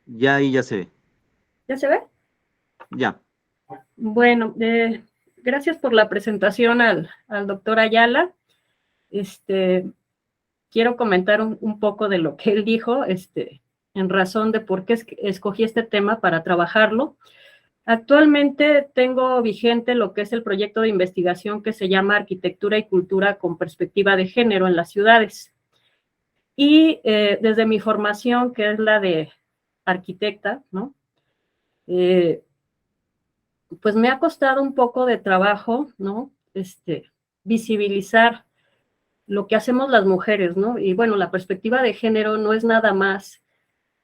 Ya ahí ya se ve. ¿Ya se ve? Ya. Bueno, gracias por la presentación al doctor Ayala. Quiero comentar un poco de lo que él dijo, en razón de por qué escogí este tema para trabajarlo. Actualmente tengo vigente lo que es el proyecto de investigación que se llama Arquitectura y Cultura con Perspectiva de Género en las Ciudades. Y desde mi formación, que es la de arquitecta, ¿no? Pues me ha costado un poco de trabajo, ¿no? Visibilizar lo que hacemos las mujeres, ¿no? Y bueno, la perspectiva de género no es nada más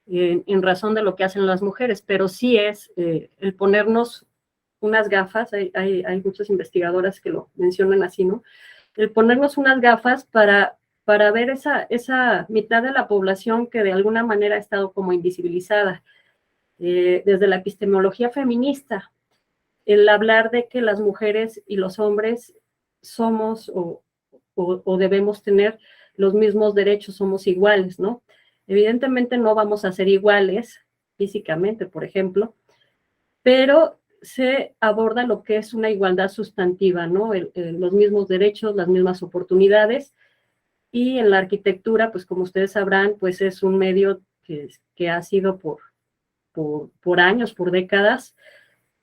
en razón de lo que hacen las mujeres, pero sí es el ponernos unas gafas, hay muchas investigadoras que lo mencionan así, ¿no? El ponernos unas gafas para ver esa mitad de la población que de alguna manera ha estado como invisibilizada. Desde la epistemología feminista, el hablar de que las mujeres y los hombres somos o debemos tener los mismos derechos, somos iguales, ¿no? Evidentemente no vamos a ser iguales físicamente, por ejemplo, pero se aborda lo que es una igualdad sustantiva, ¿no? Los mismos derechos, las mismas oportunidades, y en la arquitectura, pues como ustedes sabrán, pues es un medio que ha sido por años, por décadas,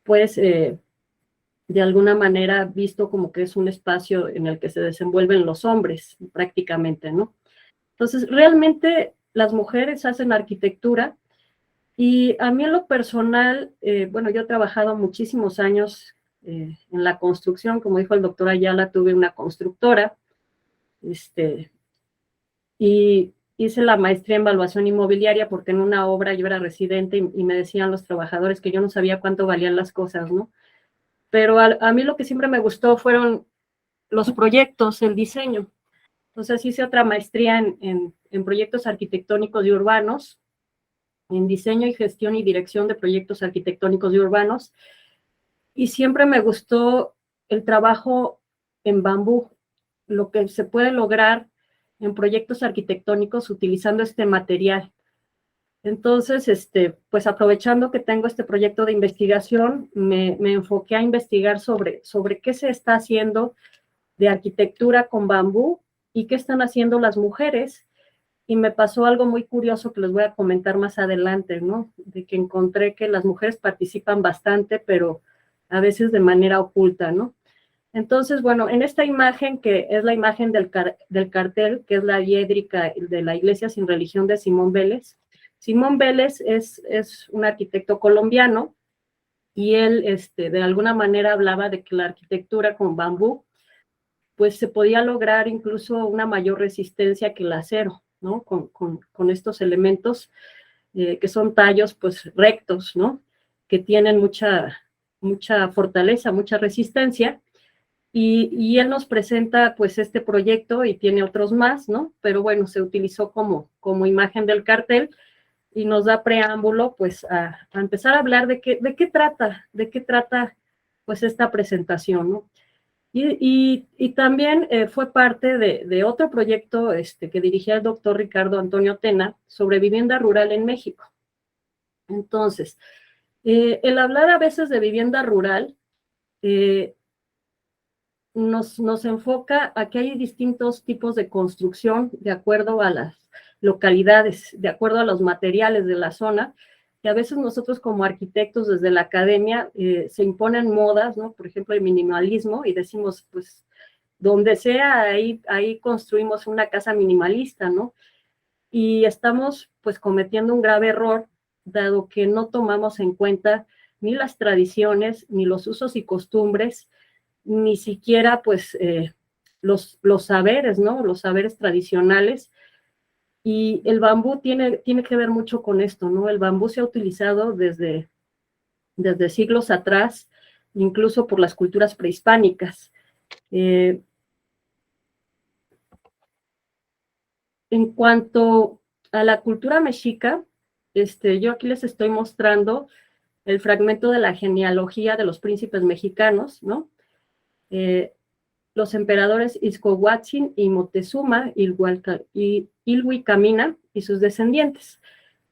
pues de alguna manera visto como que es un espacio en el que se desenvuelven los hombres prácticamente, ¿no? Entonces, realmente las mujeres hacen arquitectura y a mí en lo personal, bueno, yo he trabajado muchísimos años en la construcción, como dijo el doctor Ayala, tuve una constructora, y hice la maestría en evaluación inmobiliaria porque en una obra yo era residente y me decían los trabajadores que yo no sabía cuánto valían las cosas, ¿no? Pero a mí lo que siempre me gustó fueron los proyectos, el diseño. Entonces hice otra maestría en proyectos arquitectónicos y urbanos, en diseño y gestión y dirección de proyectos arquitectónicos y urbanos, y siempre me gustó el trabajo en bambú, lo que se puede lograr en proyectos arquitectónicos utilizando este material. Entonces, pues aprovechando que tengo este proyecto de investigación, me enfoqué a investigar sobre qué se está haciendo de arquitectura con bambú y qué están haciendo las mujeres. Y me pasó algo muy curioso que les voy a comentar más adelante, ¿no? De que encontré que las mujeres participan bastante, pero a veces de manera oculta, ¿no? Entonces, bueno, en esta imagen, que es la imagen del cartel, que es la hiédrica de la Iglesia Sin Religión de Simón Vélez. Simón Vélez es un arquitecto colombiano y él, de alguna manera hablaba de que la arquitectura con bambú, pues se podía lograr incluso una mayor resistencia que el acero, ¿no? Con estos elementos que son tallos, pues, rectos, ¿no? Que tienen mucha fortaleza, mucha resistencia. Y él nos presenta pues este proyecto y tiene otros más, ¿no? Pero bueno, se utilizó como imagen del cartel y nos da preámbulo pues a empezar a hablar de qué trata pues esta presentación, ¿no? Y también fue parte de otro proyecto que dirigía el doctor Ricardo Antonio Tena sobre vivienda rural en México. Entonces, el hablar a veces de vivienda rural nos enfoca a que hay distintos tipos de construcción de acuerdo a las localidades, de acuerdo a los materiales de la zona, que a veces nosotros como arquitectos desde la academia se imponen modas, ¿no? Por ejemplo, el minimalismo, y decimos, pues, donde sea, ahí construimos una casa minimalista, ¿no? Y estamos, pues, cometiendo un grave error, dado que no tomamos en cuenta ni las tradiciones, ni los usos y costumbres, ni siquiera pues los saberes, ¿no? Los saberes tradicionales. Y el bambú tiene que ver mucho con esto, ¿no? El bambú se ha utilizado desde siglos atrás, incluso por las culturas prehispánicas. En cuanto a la cultura mexica, yo aquí les estoy mostrando el fragmento de la genealogía de los príncipes mexicanos, ¿no? Los emperadores Izcohuatzin y Moctezuma, Ilhuicamina y sus descendientes.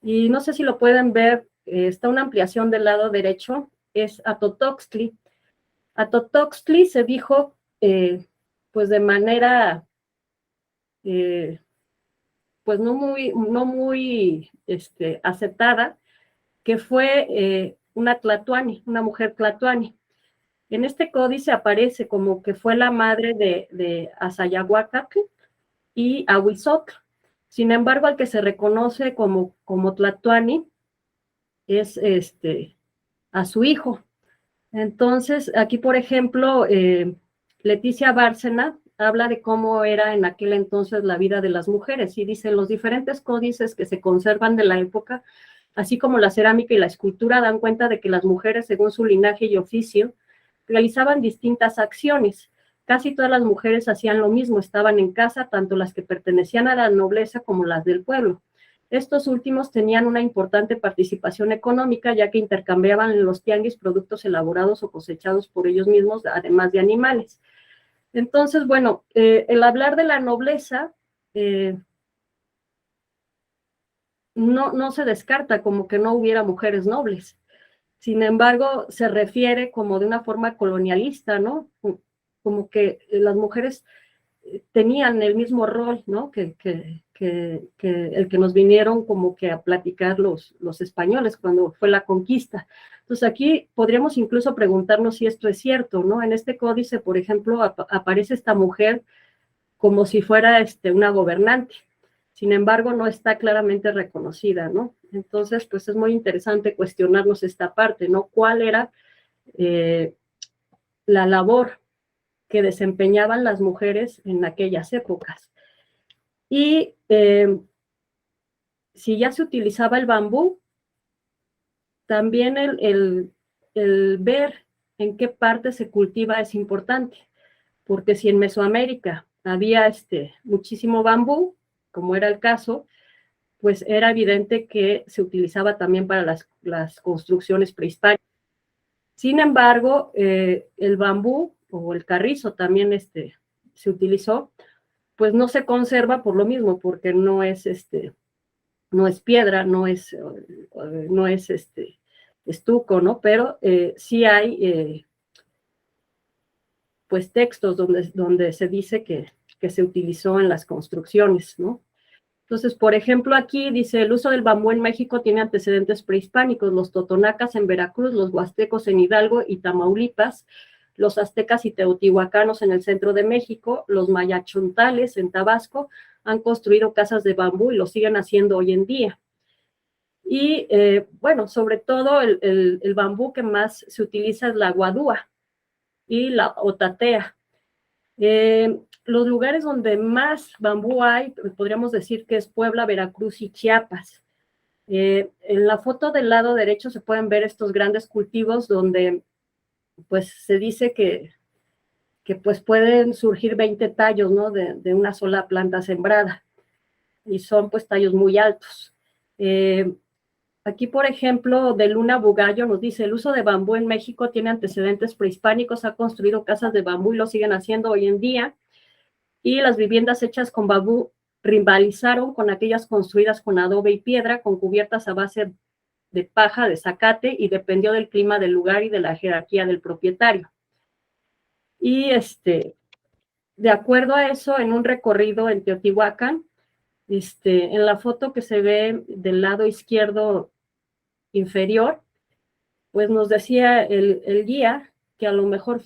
Y no sé si lo pueden ver, está una ampliación del lado derecho, es Atotoxtli. Atotoxtli se dijo, pues de manera, pues no muy aceptada, que fue una tlatoani, una mujer tlatoani. En este códice aparece como que fue la madre de Azayahuacatl y Ahuizotl. Sin embargo, al que se reconoce como tlatoani es a su hijo. Entonces, aquí, por ejemplo, Leticia Bárcena habla de cómo era en aquel entonces la vida de las mujeres y dice, los diferentes códices que se conservan de la época, así como la cerámica y la escultura, dan cuenta de que las mujeres, según su linaje y oficio, realizaban distintas acciones. Casi todas las mujeres hacían lo mismo, estaban en casa, tanto las que pertenecían a la nobleza como las del pueblo. Estos últimos tenían una importante participación económica, ya que intercambiaban en los tianguis productos elaborados o cosechados por ellos mismos, además de animales. Entonces, bueno, el hablar de la nobleza no se descarta como que no hubiera mujeres nobles. Sin embargo, se refiere como de una forma colonialista, ¿no? Como que las mujeres tenían el mismo rol, ¿no? Que el que nos vinieron como que a platicar los españoles cuando fue la conquista. Entonces aquí podríamos incluso preguntarnos si esto es cierto, ¿no? En este códice, por ejemplo, aparece esta mujer como si fuera una gobernante. Sin embargo, no está claramente reconocida, ¿no? Entonces, pues es muy interesante cuestionarnos esta parte, ¿no? ¿Cuál era la labor que desempeñaban las mujeres en aquellas épocas? Y si ya se utilizaba el bambú, también el ver en qué parte se cultiva es importante, porque si en Mesoamérica había muchísimo bambú, como era el caso, pues era evidente que se utilizaba también para las construcciones prehispánicas. Sin embargo, el bambú o el carrizo también se utilizó, pues no se conserva por lo mismo, porque no es piedra, no es estuco, ¿no? Pero sí hay pues textos donde se dice que se utilizó en las construcciones, ¿no? Entonces, por ejemplo, aquí dice, el uso del bambú en México tiene antecedentes prehispánicos, los totonacas en Veracruz, los huastecos en Hidalgo y Tamaulipas, los aztecas y teotihuacanos en el centro de México, los mayachontales en Tabasco, han construido casas de bambú y lo siguen haciendo hoy en día. Y bueno, sobre todo el bambú que más se utiliza es la guadúa y la otatea. Los lugares donde más bambú hay, podríamos decir que es Puebla, Veracruz y Chiapas. En la foto del lado derecho se pueden ver estos grandes cultivos donde pues se dice que pues pueden surgir 20 tallos, ¿no? De una sola planta sembrada y son pues tallos muy altos. Aquí, por ejemplo, de Luna Bugallo nos dice, el uso de bambú en México tiene antecedentes prehispánicos, ha construido casas de bambú y lo siguen haciendo hoy en día, y las viviendas hechas con bambú rivalizaron con aquellas construidas con adobe y piedra, con cubiertas a base de paja, de zacate, y dependió del clima del lugar y de la jerarquía del propietario. Y de acuerdo a eso, en un recorrido en Teotihuacán, en la foto que se ve del lado izquierdo inferior, pues nos decía el guía que a lo mejor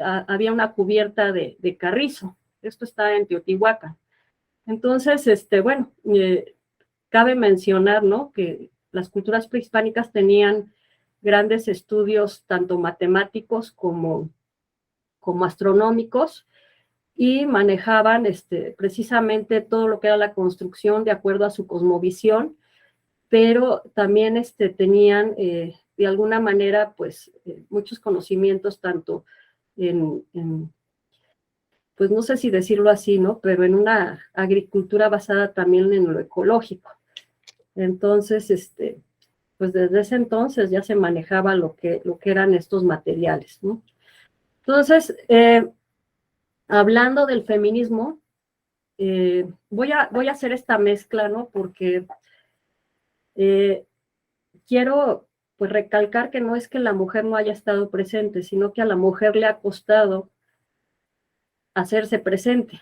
había una cubierta de carrizo. Esto está en Teotihuacán. Entonces, bueno, cabe mencionar, ¿no? Que las culturas prehispánicas tenían grandes estudios, tanto matemáticos como astronómicos, y manejaban precisamente todo lo que era la construcción de acuerdo a su cosmovisión, pero también tenían de alguna manera pues muchos conocimientos tanto pues no sé si decirlo así, ¿no? Pero en una agricultura basada también en lo ecológico. Entonces, pues desde ese entonces ya se manejaba lo que eran estos materiales, ¿no? Entonces, hablando del feminismo, voy a hacer esta mezcla, ¿no? Porque Quiero pues recalcar que no es que la mujer no haya estado presente, sino que a la mujer le ha costado hacerse presente.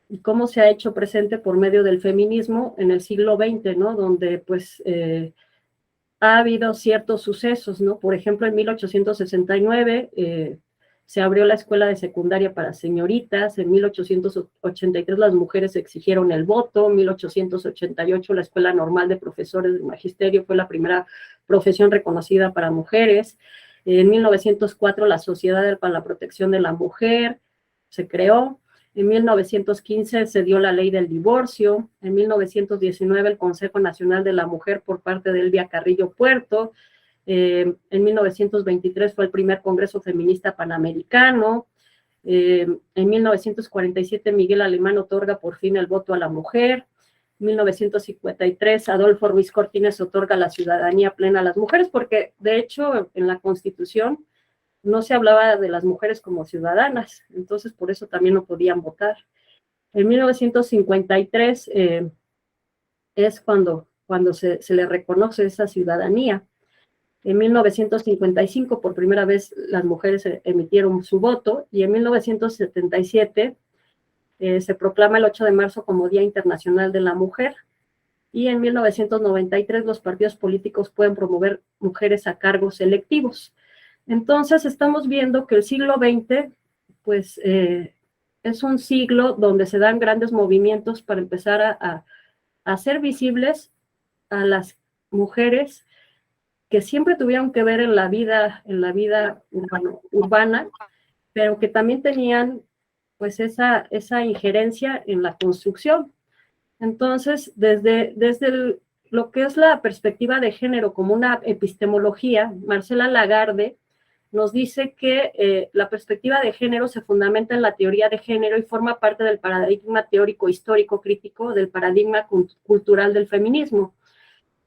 Y cómo se ha hecho presente por medio del feminismo en el siglo XX, ¿no? Donde pues ha habido ciertos sucesos, ¿no? Por ejemplo, en 1869 se abrió la escuela de secundaria para señoritas, en 1883 las mujeres exigieron el voto, en 1888 la escuela normal de profesores del magisterio fue la primera profesión reconocida para mujeres, en 1904 la Sociedad para la Protección de la Mujer se creó, en 1915 se dio la ley del divorcio, en 1919 el Consejo Nacional de la Mujer por parte de Elvia Carrillo Puerto, en 1923 fue el primer Congreso Feminista Panamericano, en 1947 Miguel Alemán otorga por fin el voto a la mujer, en 1953 Adolfo Ruiz Cortines otorga la ciudadanía plena a las mujeres, porque de hecho en la Constitución no se hablaba de las mujeres como ciudadanas, entonces por eso también no podían votar. En 1953 es cuando se le reconoce esa ciudadanía. En 1955 por primera vez las mujeres emitieron su voto y en 1977 se proclama el 8 de marzo como Día Internacional de la Mujer y en 1993 los partidos políticos pueden promover mujeres a cargos electivos. Entonces estamos viendo que el siglo XX pues es un siglo donde se dan grandes movimientos para empezar a hacer visibles a las mujeres que siempre tuvieron que ver en la vida urbana, pero que también tenían pues esa injerencia en la construcción. Entonces, desde lo que es la perspectiva de género como una epistemología, Marcela Lagarde nos dice que la perspectiva de género se fundamenta en la teoría de género y forma parte del paradigma teórico histórico crítico del paradigma cultural del feminismo.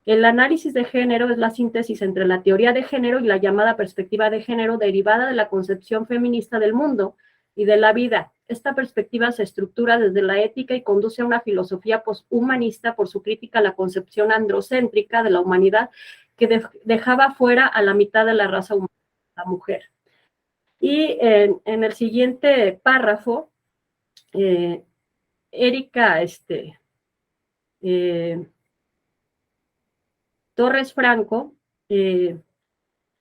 El análisis de género es la síntesis entre la teoría de género y la llamada perspectiva de género derivada de la concepción feminista del mundo y de la vida. Esta perspectiva se estructura desde la ética y conduce a una filosofía posthumanista por su crítica a la concepción androcéntrica de la humanidad que dejaba fuera a la mitad de la raza humana, la mujer. Y en el siguiente párrafo, Erika Torres Franco,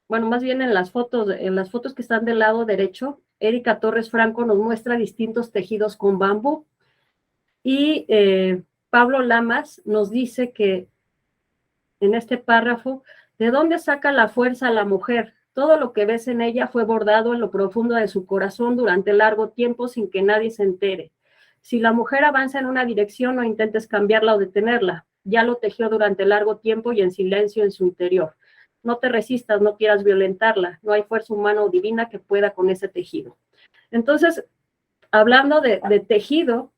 bueno, más bien en las fotos que están del lado derecho, Erika Torres Franco nos muestra distintos tejidos con bambú y Pablo Lamas nos dice que en este párrafo, ¿de dónde saca la fuerza la mujer? Todo lo que ves en ella fue bordado en lo profundo de su corazón durante largo tiempo sin que nadie se entere. Si la mujer avanza en una dirección, no intentes cambiarla o detenerla. Ya lo tejió durante largo tiempo y en silencio en su interior. No te resistas, no quieras violentarla. No hay fuerza humana o divina que pueda con ese tejido. Entonces, hablando de tejido,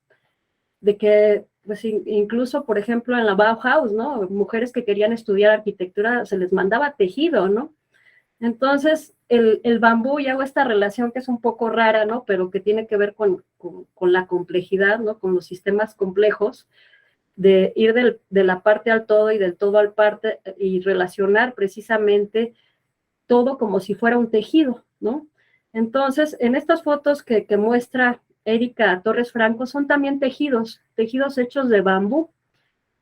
de que pues incluso, por ejemplo, en la Bauhaus, ¿no? Mujeres que querían estudiar arquitectura, se les mandaba tejido, ¿no? Entonces, el bambú, y hago esta relación que es un poco rara, ¿no? Pero que tiene que ver con la complejidad, ¿no? Con los sistemas complejos, de ir de la parte al todo y del todo al parte, y relacionar precisamente todo como si fuera un tejido, ¿no? Entonces, en estas fotos que muestra Erika Torres Franco, son también tejidos hechos de bambú,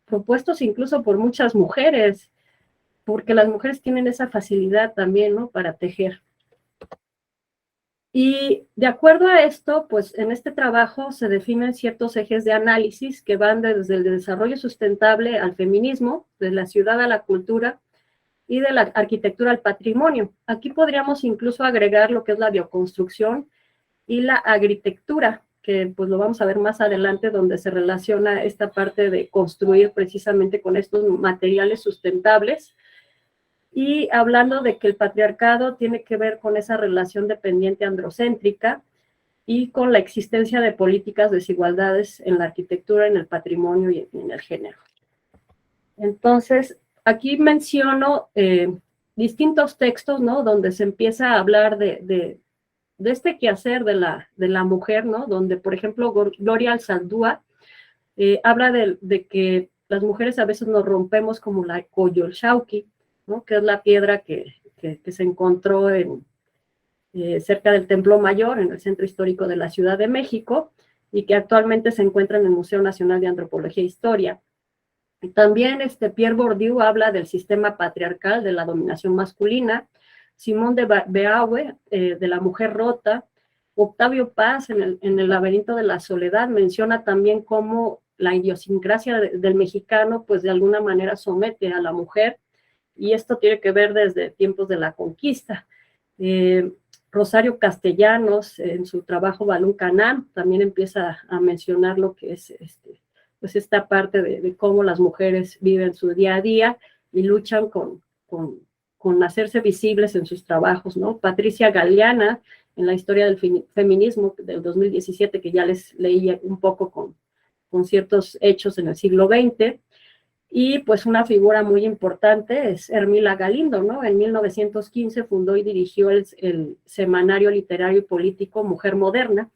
propuestos incluso por muchas mujeres, porque las mujeres tienen esa facilidad también, ¿no? Para tejer. Y de acuerdo a esto, pues en este trabajo se definen ciertos ejes de análisis que van desde el desarrollo sustentable al feminismo, de la ciudad a la cultura y de la arquitectura al patrimonio. Aquí podríamos incluso agregar lo que es la bioconstrucción y la agritectura, que pues lo vamos a ver más adelante, donde se relaciona esta parte de construir precisamente con estos materiales sustentables. Y hablando de que el patriarcado tiene que ver con esa relación dependiente androcéntrica y con la existencia de políticas de desigualdades en la arquitectura, en el patrimonio y en el género. Entonces, aquí menciono distintos textos, ¿no? Donde se empieza a hablar de este quehacer de la mujer, ¿no? Donde, por ejemplo, Gloria Alzaldúa habla de que las mujeres a veces nos rompemos como la Coyolxauhqui, ¿no? Que es la piedra que se encontró cerca del Templo Mayor, en el centro histórico de la Ciudad de México, y que actualmente se encuentra en el Museo Nacional de Antropología e Historia. Y también Pierre Bourdieu habla del sistema patriarcal, de la dominación masculina, Simone de Beauvoir, de la mujer rota, Octavio Paz, en el laberinto de la soledad, menciona también cómo la idiosincrasia del mexicano, pues de alguna manera somete a la mujer, y esto tiene que ver desde tiempos de la conquista. Rosario Castellanos, en su trabajo Balún Canán, también empieza a mencionar lo que es pues esta parte de cómo las mujeres viven su día a día y luchan con hacerse visibles en sus trabajos, ¿no? Patricia Galeana, en la historia del feminismo del 2017, que ya les leí un poco con ciertos hechos en el siglo XX, y pues una figura muy importante es Hermila Galindo, ¿no? En 1915 fundó y dirigió el semanario literario y político Mujer Moderna,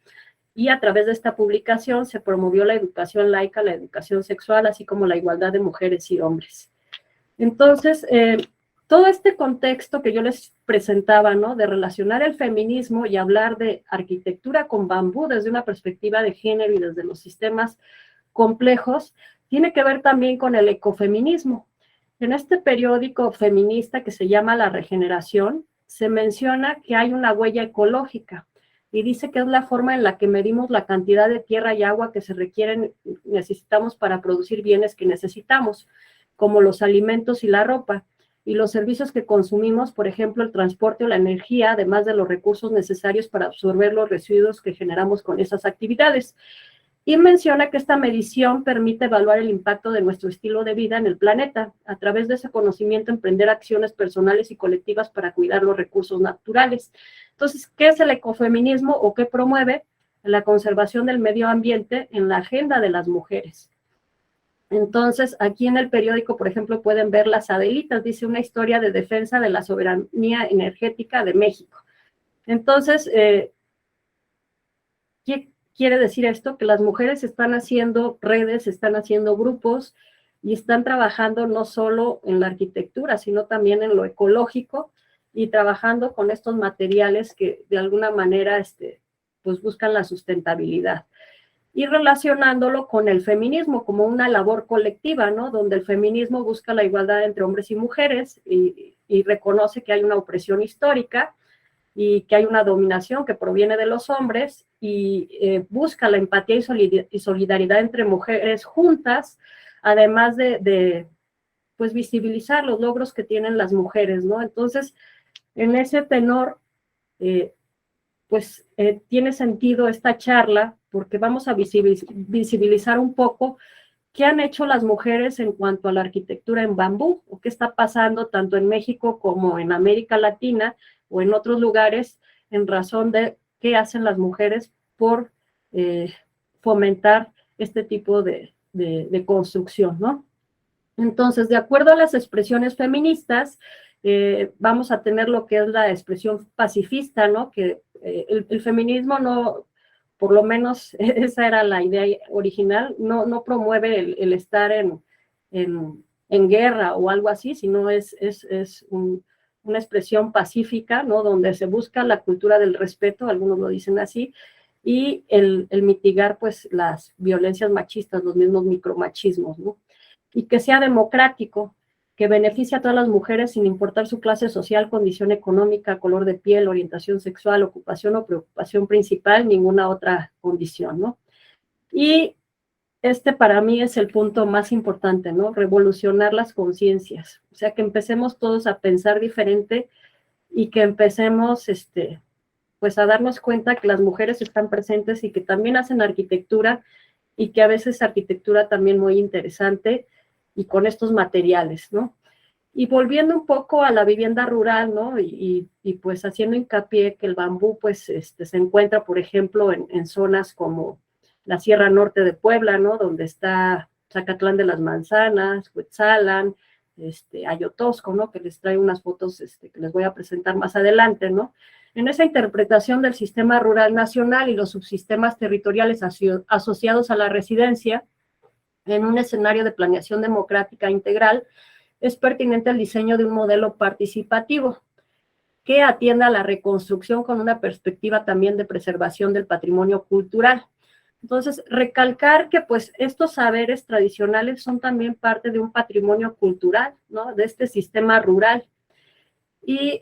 y a través de esta publicación se promovió la educación laica, la educación sexual, así como la igualdad de mujeres y hombres. Entonces, todo este contexto que yo les presentaba, ¿no? De relacionar el feminismo y hablar de arquitectura con bambú desde una perspectiva de género y desde los sistemas complejos, tiene que ver también con el ecofeminismo. En este periódico feminista que se llama La Regeneración, se menciona que hay una huella ecológica y dice que es la forma en la que medimos la cantidad de tierra y agua que se requieren, necesitamos para producir bienes que necesitamos, como los alimentos y la ropa, y los servicios que consumimos, por ejemplo, el transporte o la energía, además de los recursos necesarios para absorber los residuos que generamos con esas actividades. Y menciona que esta medición permite evaluar el impacto de nuestro estilo de vida en el planeta, a través de ese conocimiento emprender acciones personales y colectivas para cuidar los recursos naturales. Entonces, ¿qué es el ecofeminismo o qué promueve? La conservación del medio ambiente en la agenda de las mujeres. Entonces, aquí en el periódico, por ejemplo, pueden ver Las Adelitas, dice una historia de defensa de la soberanía energética de México. Entonces, ¿qué quiere decir esto? Que las mujeres están haciendo redes, están haciendo grupos y están trabajando no solo en la arquitectura, sino también en lo ecológico y trabajando con estos materiales que de alguna manera pues buscan la sustentabilidad. Y relacionándolo con el feminismo como una labor colectiva, ¿no? Donde el feminismo busca la igualdad entre hombres y mujeres y reconoce que hay una opresión histórica y que hay una dominación que proviene de los hombres y busca la empatía y solidaridad entre mujeres juntas, además de pues visibilizar los logros que tienen las mujeres, ¿no? Entonces, en ese tenor, tiene sentido esta charla porque vamos a visibilizar un poco qué han hecho las mujeres en cuanto a la arquitectura en bambú, o qué está pasando tanto en México como en América Latina o en otros lugares, en razón de qué hacen las mujeres por fomentar este tipo de construcción, ¿no? Entonces, de acuerdo a las expresiones feministas, vamos a tener lo que es la expresión pacifista, ¿no? Que el feminismo no, por lo menos esa era la idea original, no promueve el estar en guerra o algo así, sino es una expresión pacífica, ¿no? Donde se busca la cultura del respeto, algunos lo dicen así, y el mitigar pues las violencias machistas, los mismos micromachismos, ¿no? Y que sea democrático, que beneficie a todas las mujeres sin importar su clase social, condición económica, color de piel, orientación sexual, ocupación o preocupación principal, ninguna otra condición, ¿no? Y para mí es el punto más importante, ¿no? Revolucionar las conciencias, o sea, que empecemos todos a pensar diferente y que empecemos, pues a darnos cuenta que las mujeres están presentes y que también hacen arquitectura y que a veces arquitectura también muy interesante y con estos materiales, ¿no? Y volviendo un poco a la vivienda rural, ¿no? Y pues haciendo hincapié que el bambú, pues, se encuentra, por ejemplo, en zonas como la Sierra Norte de Puebla, ¿no? Donde está Zacatlán de las Manzanas, Cuetzalan, Ayotosco, ¿no? Que les traigo unas fotos que les voy a presentar más adelante, ¿no? En esa interpretación del sistema rural nacional y los subsistemas territoriales asociados a la residencia, en un escenario de planeación democrática integral, es pertinente el diseño de un modelo participativo que atienda a la reconstrucción con una perspectiva también de preservación del patrimonio cultural. Entonces, recalcar que pues estos saberes tradicionales son también parte de un patrimonio cultural, ¿no? De este sistema rural. Y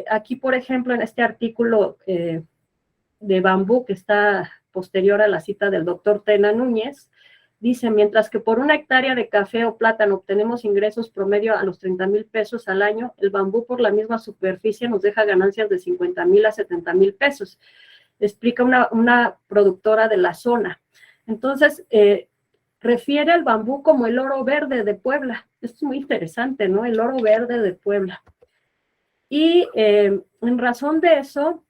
aquí, por ejemplo, en este artículo de Bambú, que está posterior a la cita del doctor Tena Núñez, dice, mientras que por una hectárea de café o plátano obtenemos ingresos promedio a los 30,000 pesos al año, el bambú por la misma superficie nos deja ganancias de 50,000 a 70,000 pesos, explica una productora de la zona. Entonces, refiere al bambú como el oro verde de Puebla. Esto es muy interesante, ¿no? El oro verde de Puebla. Y en razón de eso,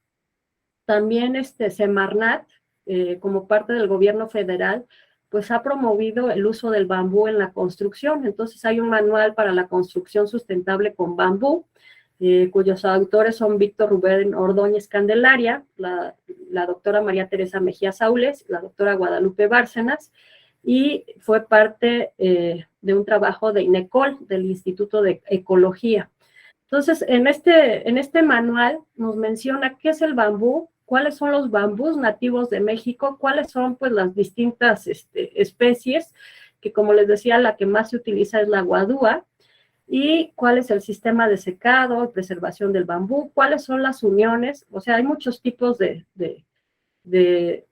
también Semarnat, como parte del gobierno federal, pues ha promovido el uso del bambú en la construcción. Entonces hay un manual para la construcción sustentable con bambú, cuyos autores son Víctor Rubén Ordóñez Candelaria, la doctora María Teresa Mejía Saules, la doctora Guadalupe Bárcenas, y fue parte de un trabajo de INECOL, del Instituto de Ecología. Entonces, en este manual nos menciona qué es el bambú, cuáles son los bambús nativos de México, cuáles son pues las distintas especies, que como les decía, la que más se utiliza es la guadúa, y cuál es el sistema de secado, preservación del bambú, cuáles son las uniones, o sea, hay muchos tipos de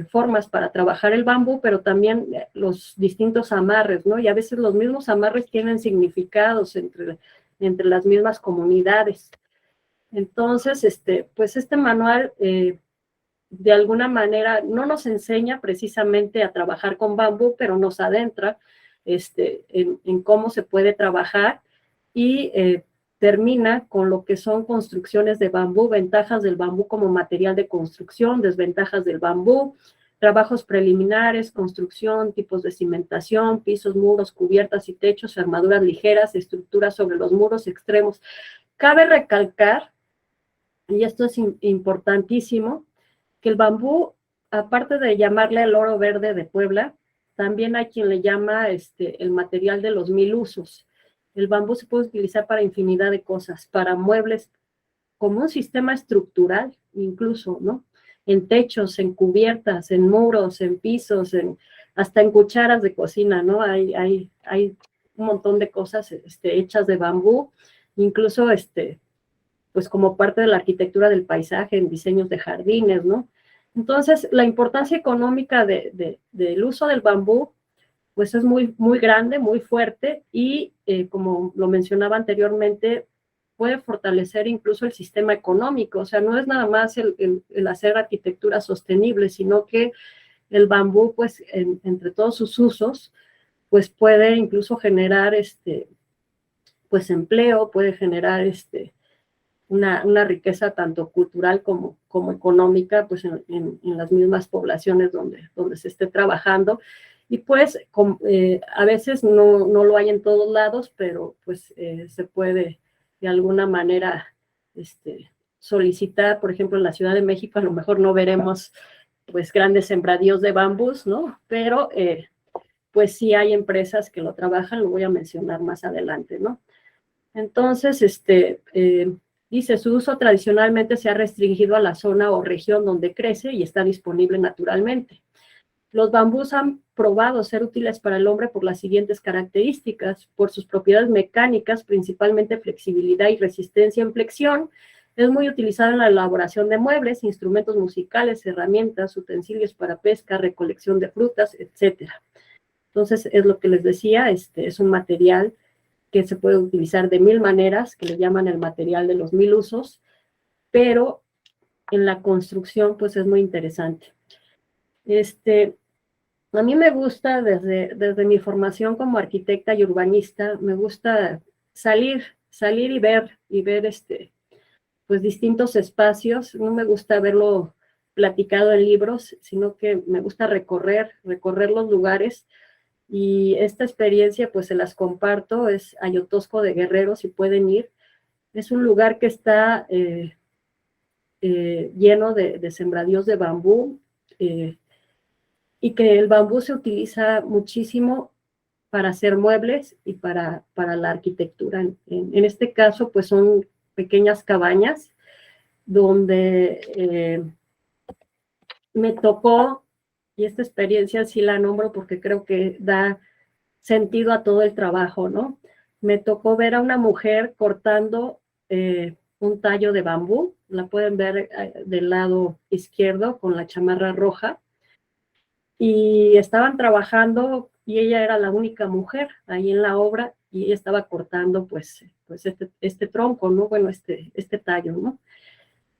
formas para trabajar el bambú, pero también los distintos amarres, ¿no? Y a veces los mismos amarres tienen significados entre las mismas comunidades. Entonces, pues este manual de alguna manera no nos enseña precisamente a trabajar con bambú, pero nos adentra en cómo se puede trabajar y termina con lo que son construcciones de bambú, ventajas del bambú como material de construcción, desventajas del bambú, trabajos preliminares, construcción, tipos de cimentación, pisos, muros, cubiertas y techos, armaduras ligeras, estructuras sobre los muros extremos. Cabe recalcar, y esto es importantísimo, que el bambú, aparte de llamarle el oro verde de Puebla, también hay quien le llama el material de los 1000 usos. El bambú se puede utilizar para infinidad de cosas, para muebles, como un sistema estructural, incluso, ¿no? En techos, en cubiertas, en muros, en pisos, hasta en cucharas de cocina, ¿no? Hay un montón de cosas hechas de bambú, incluso pues como parte de la arquitectura del paisaje, en diseños de jardines, ¿no? Entonces, la importancia económica del uso del bambú, pues es muy, muy grande, muy fuerte, y como lo mencionaba anteriormente, puede fortalecer incluso el sistema económico. O sea, no es nada más el hacer arquitectura sostenible, sino que el bambú, pues, entre todos sus usos, pues puede incluso generar pues empleo, puede generar una riqueza tanto cultural como económica, pues en las mismas poblaciones donde se esté trabajando. Y pues a veces no lo hay en todos lados, pero pues se puede de alguna manera solicitar. Por ejemplo, en la Ciudad de México a lo mejor no veremos pues grandes sembradíos de bambús, ¿no? Pero pues sí hay empresas que lo trabajan, lo voy a mencionar más adelante, ¿no? Entonces, dice, su uso tradicionalmente se ha restringido a la zona o región donde crece y está disponible naturalmente. Los bambús han probado ser útiles para el hombre por las siguientes características: por sus propiedades mecánicas, principalmente flexibilidad y resistencia en flexión. Es muy utilizado en la elaboración de muebles, instrumentos musicales, herramientas, utensilios para pesca, recolección de frutas, etc. Entonces, es lo que les decía, es un material que se puede utilizar de 1000 maneras, que le llaman el material de los 1000 usos, pero en la construcción pues es muy interesante. A mí me gusta desde mi formación como arquitecta y urbanista, me gusta salir y ver pues distintos espacios. No me gusta verlo platicado en libros, sino que me gusta recorrer los lugares. Y esta experiencia pues se las comparto, es Ayotosco de Guerrero, si pueden ir. Es un lugar que está lleno de sembradíos de bambú, y que el bambú se utiliza muchísimo para hacer muebles y para la arquitectura. En este caso, pues son pequeñas cabañas donde me tocó, y esta experiencia sí la nombro porque creo que da sentido a todo el trabajo, ¿no? Me tocó ver a una mujer cortando un tallo de bambú, la pueden ver del lado izquierdo con la chamarra roja, y estaban trabajando y ella era la única mujer ahí en la obra y ella estaba cortando pues este tronco, ¿no? Bueno, este tallo, ¿no?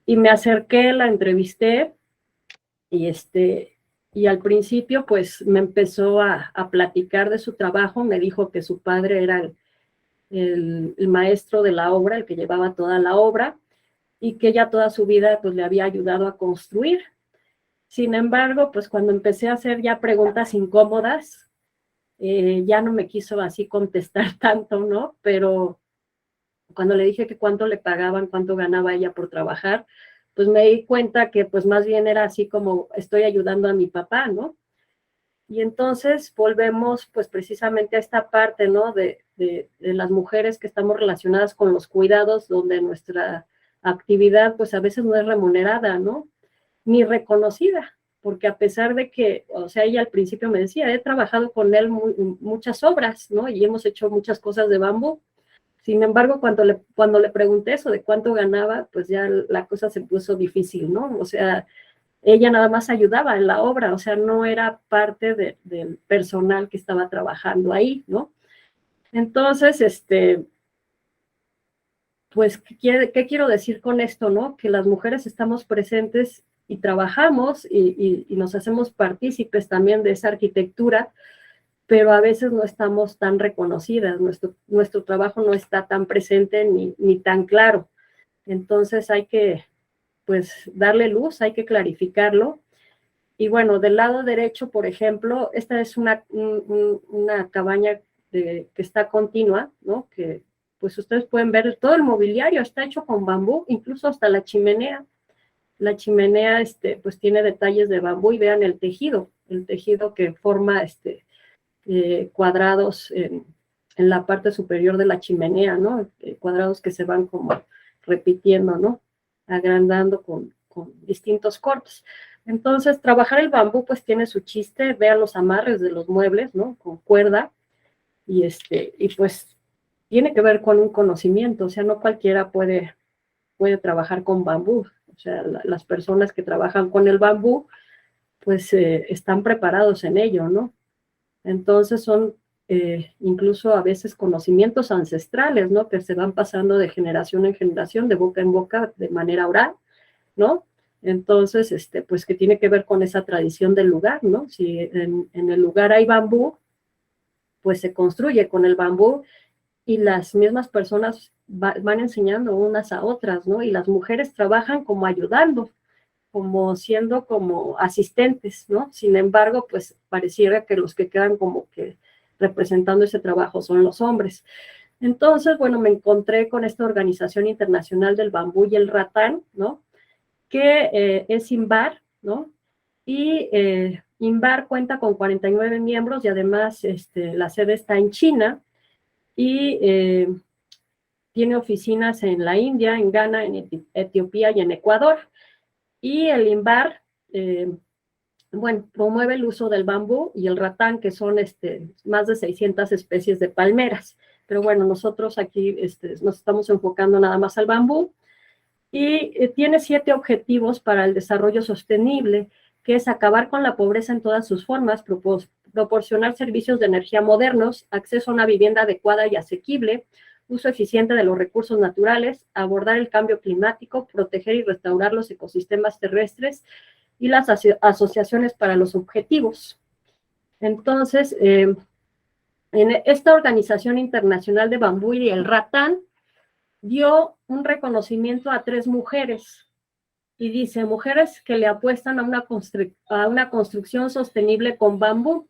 Y me acerqué, la entrevisté y y al principio pues me empezó a platicar de su trabajo, me dijo que su padre era el maestro de la obra, el que llevaba toda la obra, y que ella toda su vida pues le había ayudado a construir. Sin embargo, pues cuando empecé a hacer ya preguntas incómodas, ya no me quiso así contestar tanto, ¿no? Pero cuando le dije que cuánto le pagaban, cuánto ganaba ella por trabajar, pues me di cuenta que pues más bien era así como estoy ayudando a mi papá, ¿no? Y entonces volvemos pues precisamente a esta parte, ¿no? De las mujeres que estamos relacionadas con los cuidados, donde nuestra actividad pues a veces no es remunerada, ¿no? Ni reconocida, porque a pesar de que, o sea, ella al principio me decía, he trabajado con él muchas obras, ¿no? Y hemos hecho muchas cosas de bambú. Sin embargo, cuando le pregunté eso de cuánto ganaba, pues ya la cosa se puso difícil, ¿no? O sea, ella nada más ayudaba en la obra, o sea, no era parte del personal que estaba trabajando ahí, ¿no? Entonces, pues, ¿qué quiero decir con esto, no? Que las mujeres estamos presentes y trabajamos y nos hacemos partícipes también de esa arquitectura, pero a veces no estamos tan reconocidas, nuestro trabajo no está tan presente ni tan claro. Entonces hay que, pues, darle luz, hay que clarificarlo. Y bueno, del lado derecho, por ejemplo, esta es una cabaña que está continua, ¿no? Que pues ustedes pueden ver todo el mobiliario, está hecho con bambú, incluso hasta la chimenea. La chimenea, pues tiene detalles de bambú y vean el tejido que forma, cuadrados en la parte superior de la chimenea, ¿no? Cuadrados que se van como repitiendo, ¿no? Agrandando con distintos cortes. Entonces, trabajar el bambú pues tiene su chiste, vean los amarres de los muebles, ¿no? Con cuerda y pues tiene que ver con un conocimiento, o sea, no cualquiera puede trabajar con bambú, o sea, las personas que trabajan con el bambú pues están preparados en ello, ¿no? Entonces son incluso a veces conocimientos ancestrales, ¿no? Que se van pasando de generación en generación, de boca en boca, de manera oral, ¿no? Entonces, pues que tiene que ver con esa tradición del lugar, ¿no? Si en el lugar hay bambú, pues se construye con el bambú y las mismas personas van enseñando unas a otras, ¿no? Y las mujeres trabajan como ayudando, como siendo como asistentes, ¿no? Sin embargo, pues pareciera que los que quedan como que representando ese trabajo son los hombres. Entonces, bueno, me encontré con esta Organización Internacional del Bambú y el Ratán, ¿no? Que es INVAR, ¿no? Y INVAR cuenta con 49 miembros y además la sede está en China y tiene oficinas en la India, en Ghana, en Etiopía y en Ecuador. Y el INVAR, bueno, promueve el uso del bambú y el ratán, que son más de 600 especies de palmeras. Pero bueno, nosotros aquí nos estamos enfocando nada más al bambú y tiene 7 objetivos para el desarrollo sostenible, que es acabar con la pobreza en todas sus formas, proporcionar servicios de energía modernos, acceso a una vivienda adecuada y asequible, uso eficiente de los recursos naturales, abordar el cambio climático, proteger y restaurar los ecosistemas terrestres y las asociaciones para los objetivos. Entonces, en esta Organización Internacional de Bambú y el Ratán dio un reconocimiento a 3 mujeres y dice, mujeres que le apuestan a una construcción sostenible con bambú.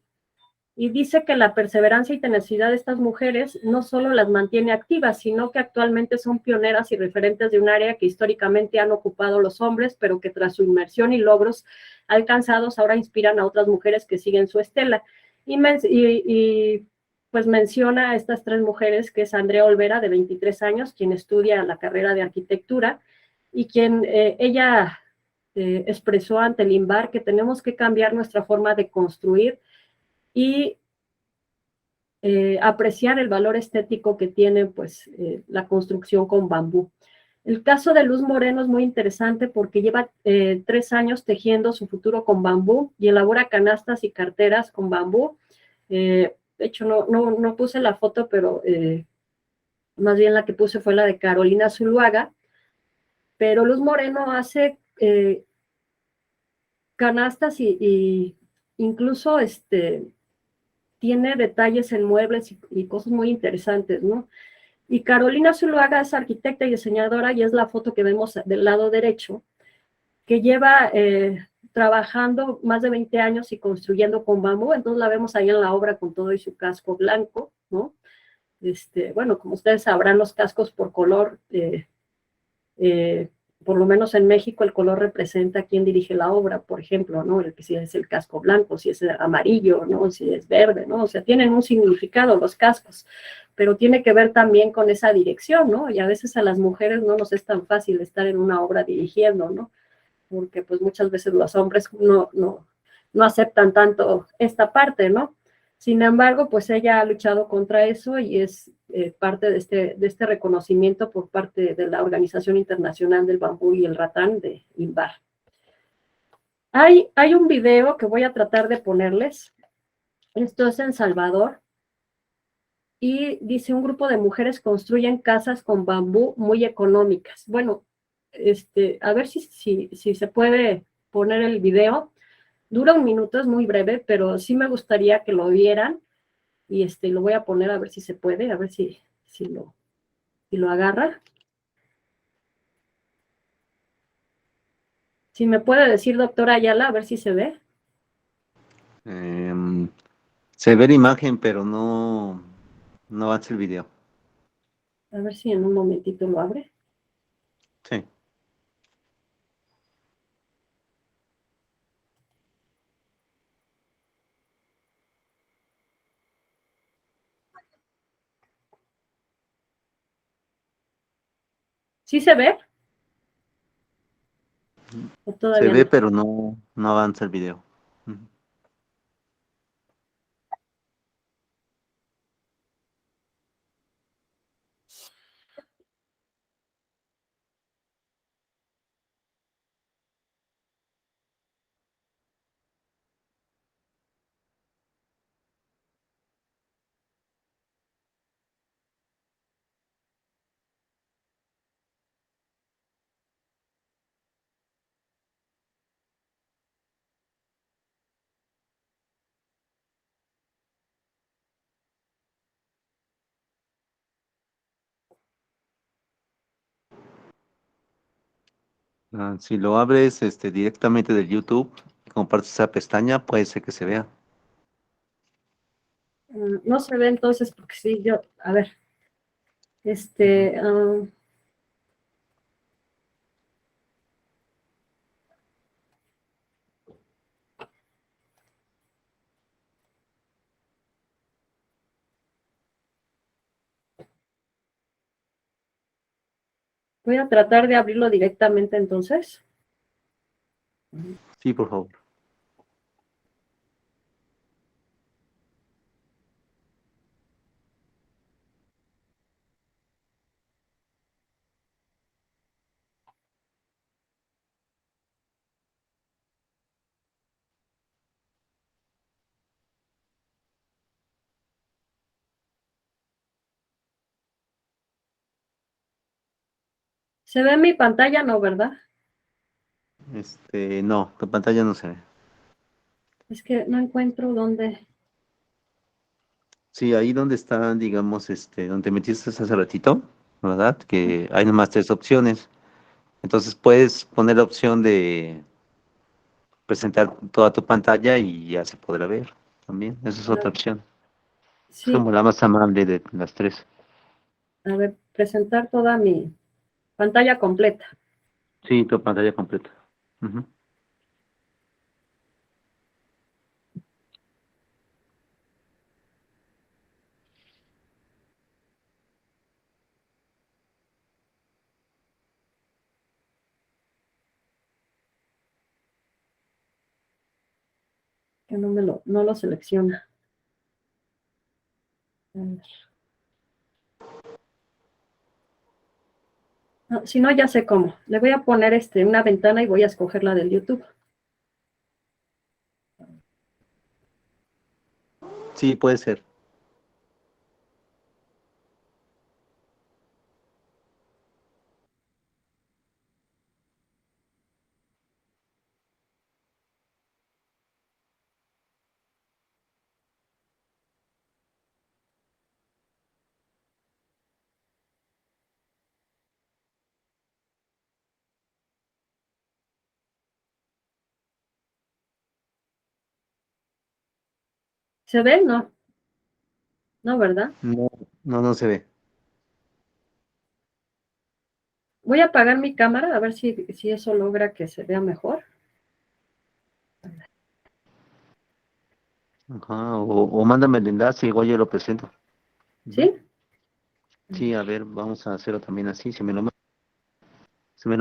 Y dice que la perseverancia y tenacidad de estas mujeres no solo las mantiene activas, sino que actualmente son pioneras y referentes de un área que históricamente han ocupado los hombres, pero que tras su inmersión y logros alcanzados ahora inspiran a otras mujeres que siguen su estela. Pues menciona a estas tres mujeres, que es Andrea Olvera, de 23 años, quien estudia la carrera de arquitectura, y quien ella expresó ante el INVAR que tenemos que cambiar nuestra forma de construir y apreciar el valor estético que tiene pues, la construcción con bambú. El caso de Luz Moreno es muy interesante porque lleva 3 años tejiendo su futuro con bambú y elabora canastas y carteras con bambú. De hecho, no puse la foto, pero más bien la que puse fue la de Carolina Zuluaga. Pero Luz Moreno hace canastas y incluso tiene detalles en muebles y cosas muy interesantes, ¿no? Y Carolina Zuluaga es arquitecta y diseñadora y es la foto que vemos del lado derecho, que lleva trabajando más de 20 años y construyendo con bambú, entonces la vemos ahí en la obra con todo y su casco blanco, ¿no? Bueno, como ustedes sabrán, los cascos por color, por lo menos en México, el color representa a quién dirige la obra, por ejemplo, ¿no? Si es el casco blanco, si es amarillo, ¿no? Si es verde, ¿no? O sea, tienen un significado los cascos, pero tiene que ver también con esa dirección, ¿no? Y a veces a las mujeres no nos es tan fácil estar en una obra dirigiendo, ¿no? Porque pues muchas veces los hombres no aceptan tanto esta parte, ¿no? Sin embargo, pues ella ha luchado contra eso y es parte de este reconocimiento por parte de la Organización Internacional del Bambú y el Ratán de INVAR. Hay un video que voy a tratar de ponerles. Esto es en Salvador. Y dice, un grupo de mujeres construyen casas con bambú muy económicas. Bueno, a ver si se puede poner el video. Dura 1 minuto, es muy breve, pero sí me gustaría que lo vieran. Y lo voy a poner a ver si se puede, a ver si lo agarra. Si me puede decir, doctora Ayala, a ver si se ve. Se ve la imagen, pero no avanza el video. A ver si en un momentito lo abre. Sí. ¿Sí se ve? ¿O Se todavía ve, no? pero no avanza el video. Si lo abres directamente del YouTube y compartes esa pestaña, puede ser que se vea. No se ve entonces, porque sí, a ver. Voy a tratar de abrirlo directamente entonces. Sí, por favor. ¿Se ve en mi pantalla? No, ¿verdad? No, tu pantalla no se ve. Es que no encuentro dónde. Sí, ahí donde está, digamos, donde metiste hace ratito, ¿verdad? Que hay nomás 3 opciones. Entonces puedes poner la opción de presentar toda tu pantalla y ya se podrá ver. también, esa es otra opción. Es Sí, como la más amable de las tres. a ver, presentar toda mi pantalla completa. Sí, tu pantalla completa. Ujú. Que no lo selecciona. A ver. No, si no, ya sé cómo. Le voy a poner una ventana y voy a escoger la del YouTube. Sí, puede ser. ¿Se ve? No, no, ¿verdad? No, no, no se ve. Voy a apagar mi cámara a ver si eso logra que se vea mejor. Ajá, o mándame el enlace, igual yo lo presento. Ujú. ¿Sí? Sí, a ver, vamos a hacerlo también así. Si me lo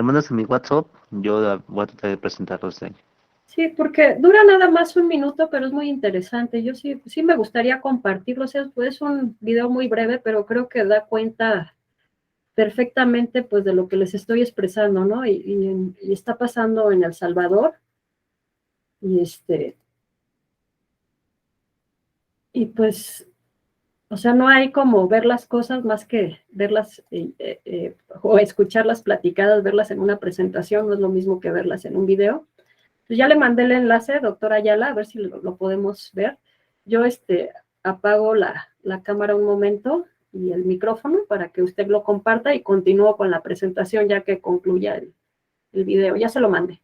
mandas a mi WhatsApp, yo voy a tratar de presentarlo este año. Sí, porque dura nada más un minuto, pero es muy interesante. Yo sí me gustaría compartirlo. O sea, es un video muy breve, pero creo que da cuenta perfectamente pues de lo que les estoy expresando, ¿no? Y está pasando en El Salvador. Y y pues, o sea, no hay como ver las cosas más que verlas o escucharlas platicadas, verlas en una presentación, no es lo mismo que verlas en un video. Pues ya le mandé el enlace, doctora Ayala, a ver si lo podemos ver. Yo apago la cámara un momento y el micrófono para que usted lo comparta y continúo con la presentación ya que concluya el video. Ya se lo mandé.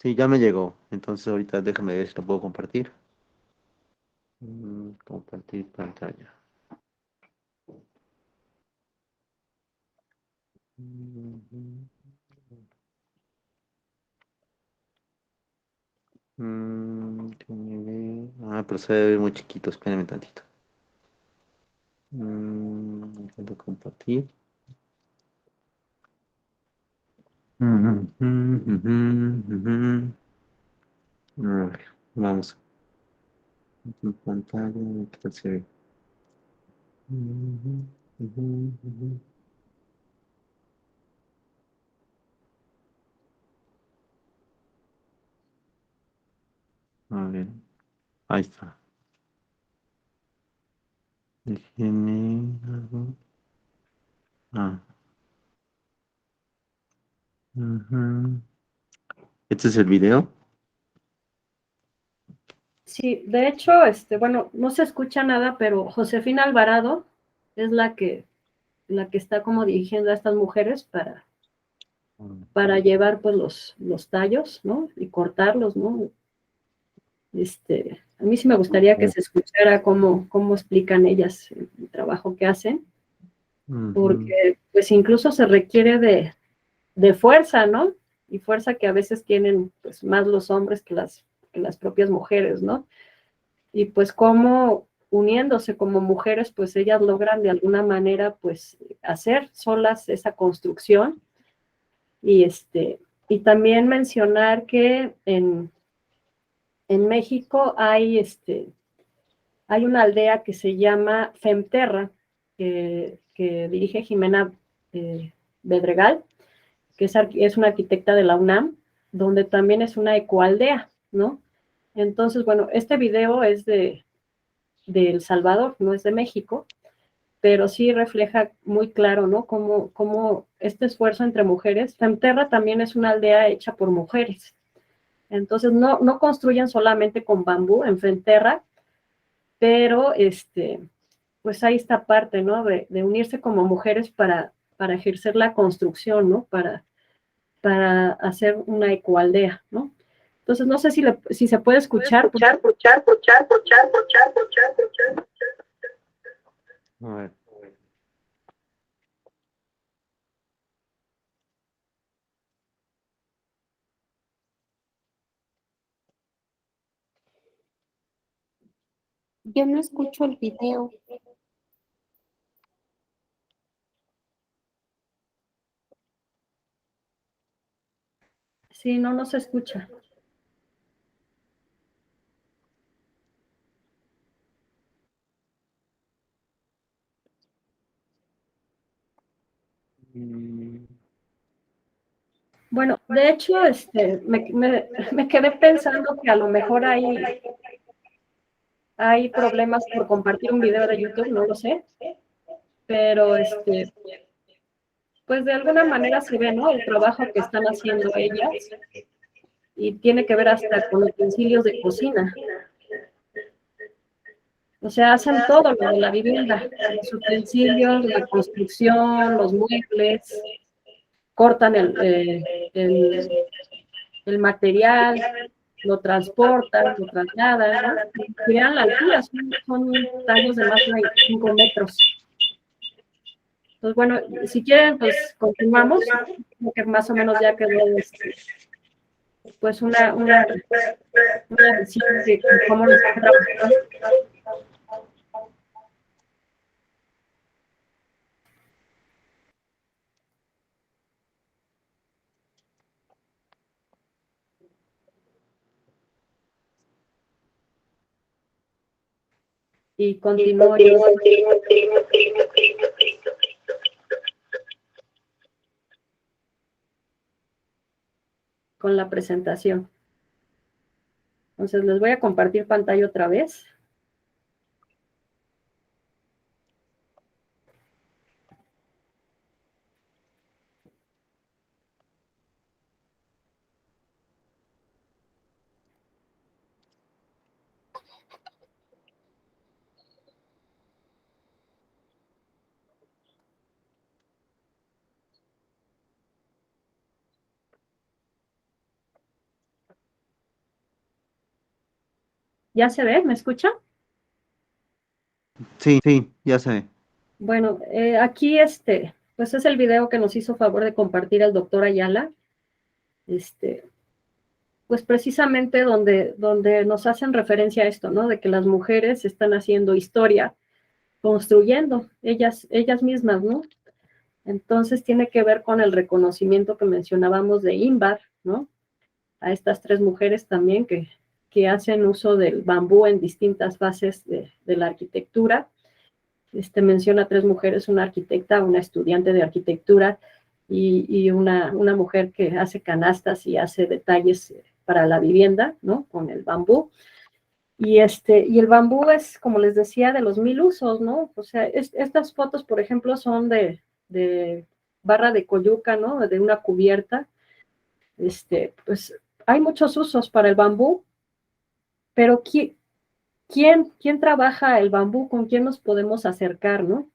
Sí, ya me llegó. Entonces ahorita déjame ver si lo puedo compartir. Compartir pantalla. Mm, pero se ve muy chiquito, espérame tantito. Intento compartir. A ver, vamos. En pantalla, ¿qué tal se ve? Ujú, ujú, ujú. A ver, ahí está. Déjeme algo. Ah, ujú. Este es el video. Sí, de hecho, bueno, no se escucha nada, pero Josefina Alvarado es la que está como dirigiendo a estas mujeres para llevar pues los tallos, ¿no? Y cortarlos, ¿no? A mí sí me gustaría que se escuchara cómo explican ellas el trabajo que hacen, Ujú, porque pues incluso se requiere de fuerza, ¿no? Y fuerza que a veces tienen pues más los hombres que las propias mujeres, ¿no? Y pues cómo uniéndose como mujeres, pues ellas logran de alguna manera pues hacer solas esa construcción y y también mencionar que en México hay una aldea que se llama Femterra, que dirige Jimena Bedregal, que es una arquitecta de la UNAM, donde también es una ecoaldea, ¿no? Entonces, bueno, este video es de El Salvador, no es de México, pero sí refleja muy claro, ¿no? Cómo este esfuerzo entre mujeres. Femterra también es una aldea hecha por mujeres. Entonces, no construyen solamente con bambú en Femterra, pero pues hay esta parte, ¿no? De unirse como mujeres para ejercer la construcción, ¿no? Para hacer una ecoaldea, ¿no? Entonces, no sé si se puede escuchar. A ver. Yo no escucho el video. Sí, no se escucha. Bueno, de hecho, me quedé pensando que a lo mejor hay problemas por compartir un video de YouTube, no lo sé, pero pues de alguna manera se ve, ¿no? El trabajo que están haciendo ellas y tiene que ver hasta con utensilios de cocina. O sea, hacen todo lo de la vivienda, los utensilios, la construcción, los muebles, cortan el material, lo transportan, lo trasladan, ¿no? Crean la altura, son tallos de más de 5 metros. Entonces, bueno, si quieren, pues continuamos, que más o menos ya quedó pues una visión de cómo nos está trabajando. Y continúo yo con la presentación. Entonces, les voy a compartir pantalla otra vez. ¿Ya se ve? ¿Me escucha? Sí, ya se ve. Bueno, aquí pues es el video que nos hizo favor de compartir el doctor Ayala. Pues precisamente donde nos hacen referencia a esto, ¿no? De que las mujeres están haciendo historia, construyendo ellas mismas, ¿no? Entonces tiene que ver con el reconocimiento que mencionábamos de Inbar, ¿no? A estas 3 mujeres también que hacen uso del bambú en distintas fases de la arquitectura. Menciona 3 mujeres, una arquitecta, una estudiante de arquitectura y una mujer que hace canastas y hace detalles para la vivienda, ¿no? Con el bambú. Y el bambú es, como les decía, de los 1000 usos, ¿no? O sea, estas fotos, por ejemplo, son de barra de coyuca, ¿no? De una cubierta. Pues hay muchos usos para el bambú, pero ¿quién trabaja el bambú? ¿Con quién nos podemos acercar, no?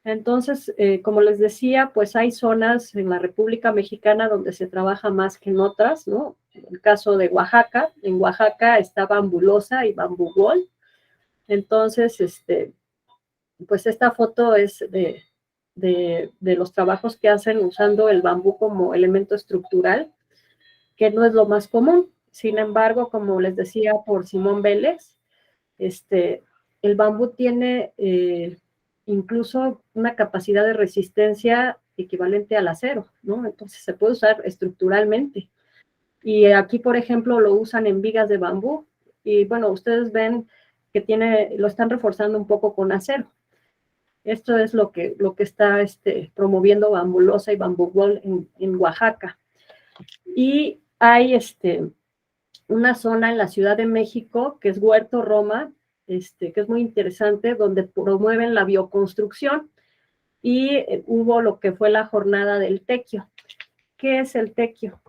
Entonces, como les decía, pues hay zonas en la República Mexicana donde se trabaja más que en otras, ¿no? El caso de Oaxaca, en Oaxaca está Bambulosa y Bambú Wall. Entonces, pues esta foto es de los trabajos que hacen usando el bambú como elemento estructural, que no es lo más común. Sin embargo, como les decía por Simón Vélez, el bambú tiene incluso una capacidad de resistencia equivalente al acero, ¿no? Entonces se puede usar estructuralmente. Y aquí, por ejemplo, lo usan en vigas de bambú. Y bueno, ustedes ven que lo están reforzando un poco con acero. Esto es lo que está promoviendo Bambulosa y Bambú Wall en Oaxaca. Y hay una zona en la Ciudad de México que es Huerto Roma, que es muy interesante, donde promueven la bioconstrucción, y hubo lo que fue la jornada del tequio. ¿Qué es el tequio?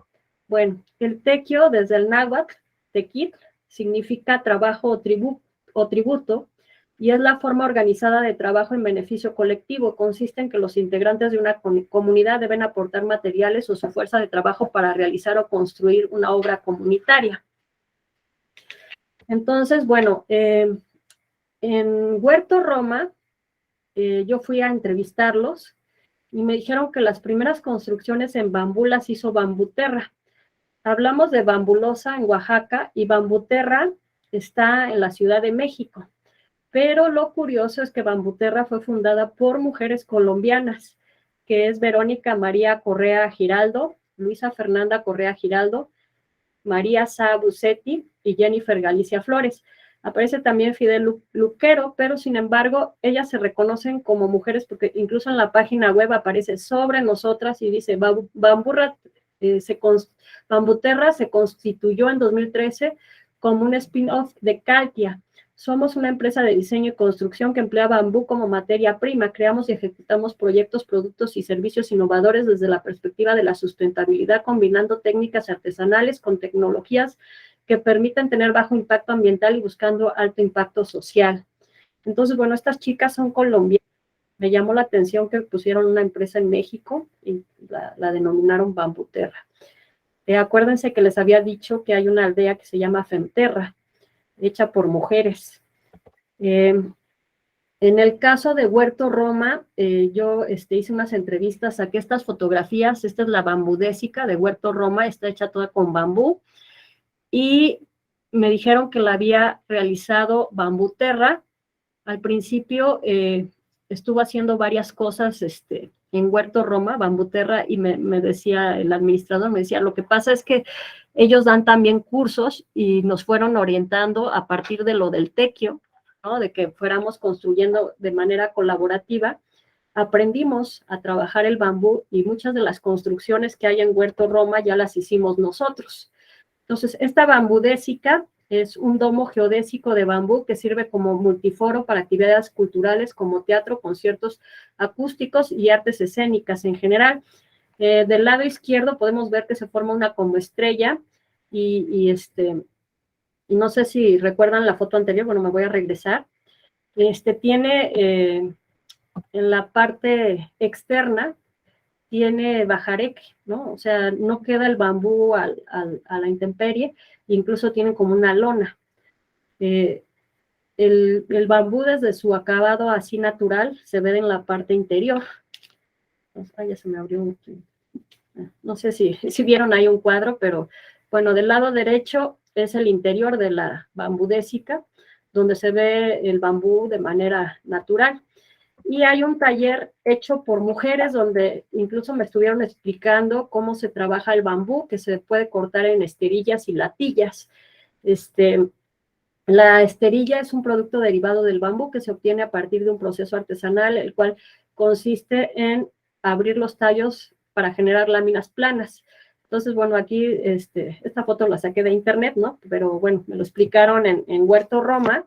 Bueno, el tequio, desde el náhuatl, tequit, significa trabajo o tributo, y es la forma organizada de trabajo en beneficio colectivo. Consiste en que los integrantes de una comunidad deben aportar materiales o su fuerza de trabajo para realizar o construir una obra comunitaria. Entonces, bueno, en Huerto Roma, yo fui a entrevistarlos y me dijeron que las primeras construcciones en bambú las hizo Bambuterra. Hablamos de Bambulosa en Oaxaca y Bambuterra está en la Ciudad de México. Pero lo curioso es que Bambuterra fue fundada por mujeres colombianas, que es Verónica María Correa Giraldo, Luisa Fernanda Correa Giraldo, María Sá Bucetti y Jennifer Galicia Flores. Aparece también Fidel Luquero, pero sin embargo, ellas se reconocen como mujeres porque incluso en la página web aparece sobre nosotras y dice Bambuterra se constituyó en 2013 como un spin-off de Caltia. Somos una empresa de diseño y construcción que emplea bambú como materia prima. Creamos y ejecutamos proyectos, productos y servicios innovadores desde la perspectiva de la sustentabilidad, combinando técnicas artesanales con tecnologías que permiten tener bajo impacto ambiental y buscando alto impacto social. Entonces, bueno, estas chicas son colombianas. Me llamó la atención que pusieron una empresa en México y la denominaron Bambuterra. Acuérdense que les había dicho que hay una aldea que se llama Femterra, hecha por mujeres. En el caso de Huerto Roma, yo hice unas entrevistas, saqué estas fotografías. Esta es la bambudésica de Huerto Roma, está hecha toda con bambú, y me dijeron que la había realizado Bambuterra. Al principio estuvo haciendo varias cosas en Huerto Roma, Bambuterra, y me decía el administrador, me decía, lo que pasa es que ellos dan también cursos y nos fueron orientando a partir de lo del tequio, ¿no? De que fuéramos construyendo de manera colaborativa. Aprendimos a trabajar el bambú y muchas de las construcciones que hay en Huerto Roma ya las hicimos nosotros. Entonces, esta bambudésica es un domo geodésico de bambú que sirve como multiforo para actividades culturales como teatro, conciertos acústicos y artes escénicas en general. Del lado izquierdo podemos ver que se forma una como estrella y no sé si recuerdan la foto anterior, bueno, me voy a regresar. Tiene en la parte externa tiene bajareque, ¿no? O sea, no queda el bambú a la intemperie, incluso tiene como una lona. El bambú desde su acabado así natural se ve en la parte interior. Ya se me abrió no sé si vieron ahí un cuadro, pero bueno, del lado derecho es el interior de la bambudésica, donde se ve el bambú de manera natural. Y hay un taller hecho por mujeres donde incluso me estuvieron explicando cómo se trabaja el bambú, que se puede cortar en esterillas y latillas. La esterilla es un producto derivado del bambú que se obtiene a partir de un proceso artesanal, el cual consiste en abrir los tallos para generar láminas planas. Entonces, bueno, aquí esta foto la saqué de internet, ¿no? Pero bueno, me lo explicaron en Huerto Roma,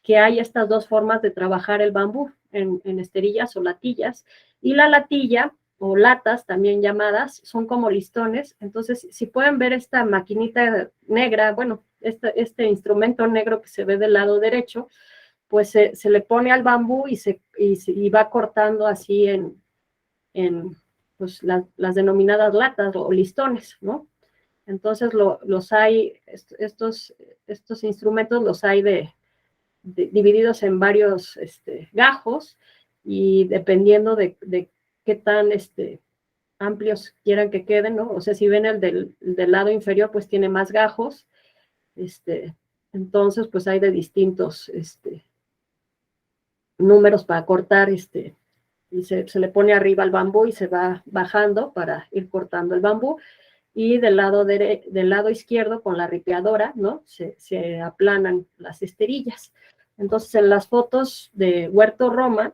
que hay estas dos formas de trabajar el bambú, en esterillas o latillas, y la latilla, o latas también llamadas, son como listones. Entonces, si pueden ver esta maquinita negra, bueno, este instrumento negro que se ve del lado derecho, pues se le pone al bambú y va cortando así en pues, las denominadas latas o listones, ¿no? Entonces, los hay, estos instrumentos los hay divididos en varios gajos, y dependiendo de qué tan amplios quieran que queden, ¿no? O sea, si ven el del lado inferior, pues tiene más gajos, entonces pues hay de distintos números para cortar, y se le pone arriba el bambú y se va bajando para ir cortando el bambú, y del lado izquierdo con la ripeadora, ¿no? Se aplanan las esterillas. Entonces, en las fotos de Huerto Roma,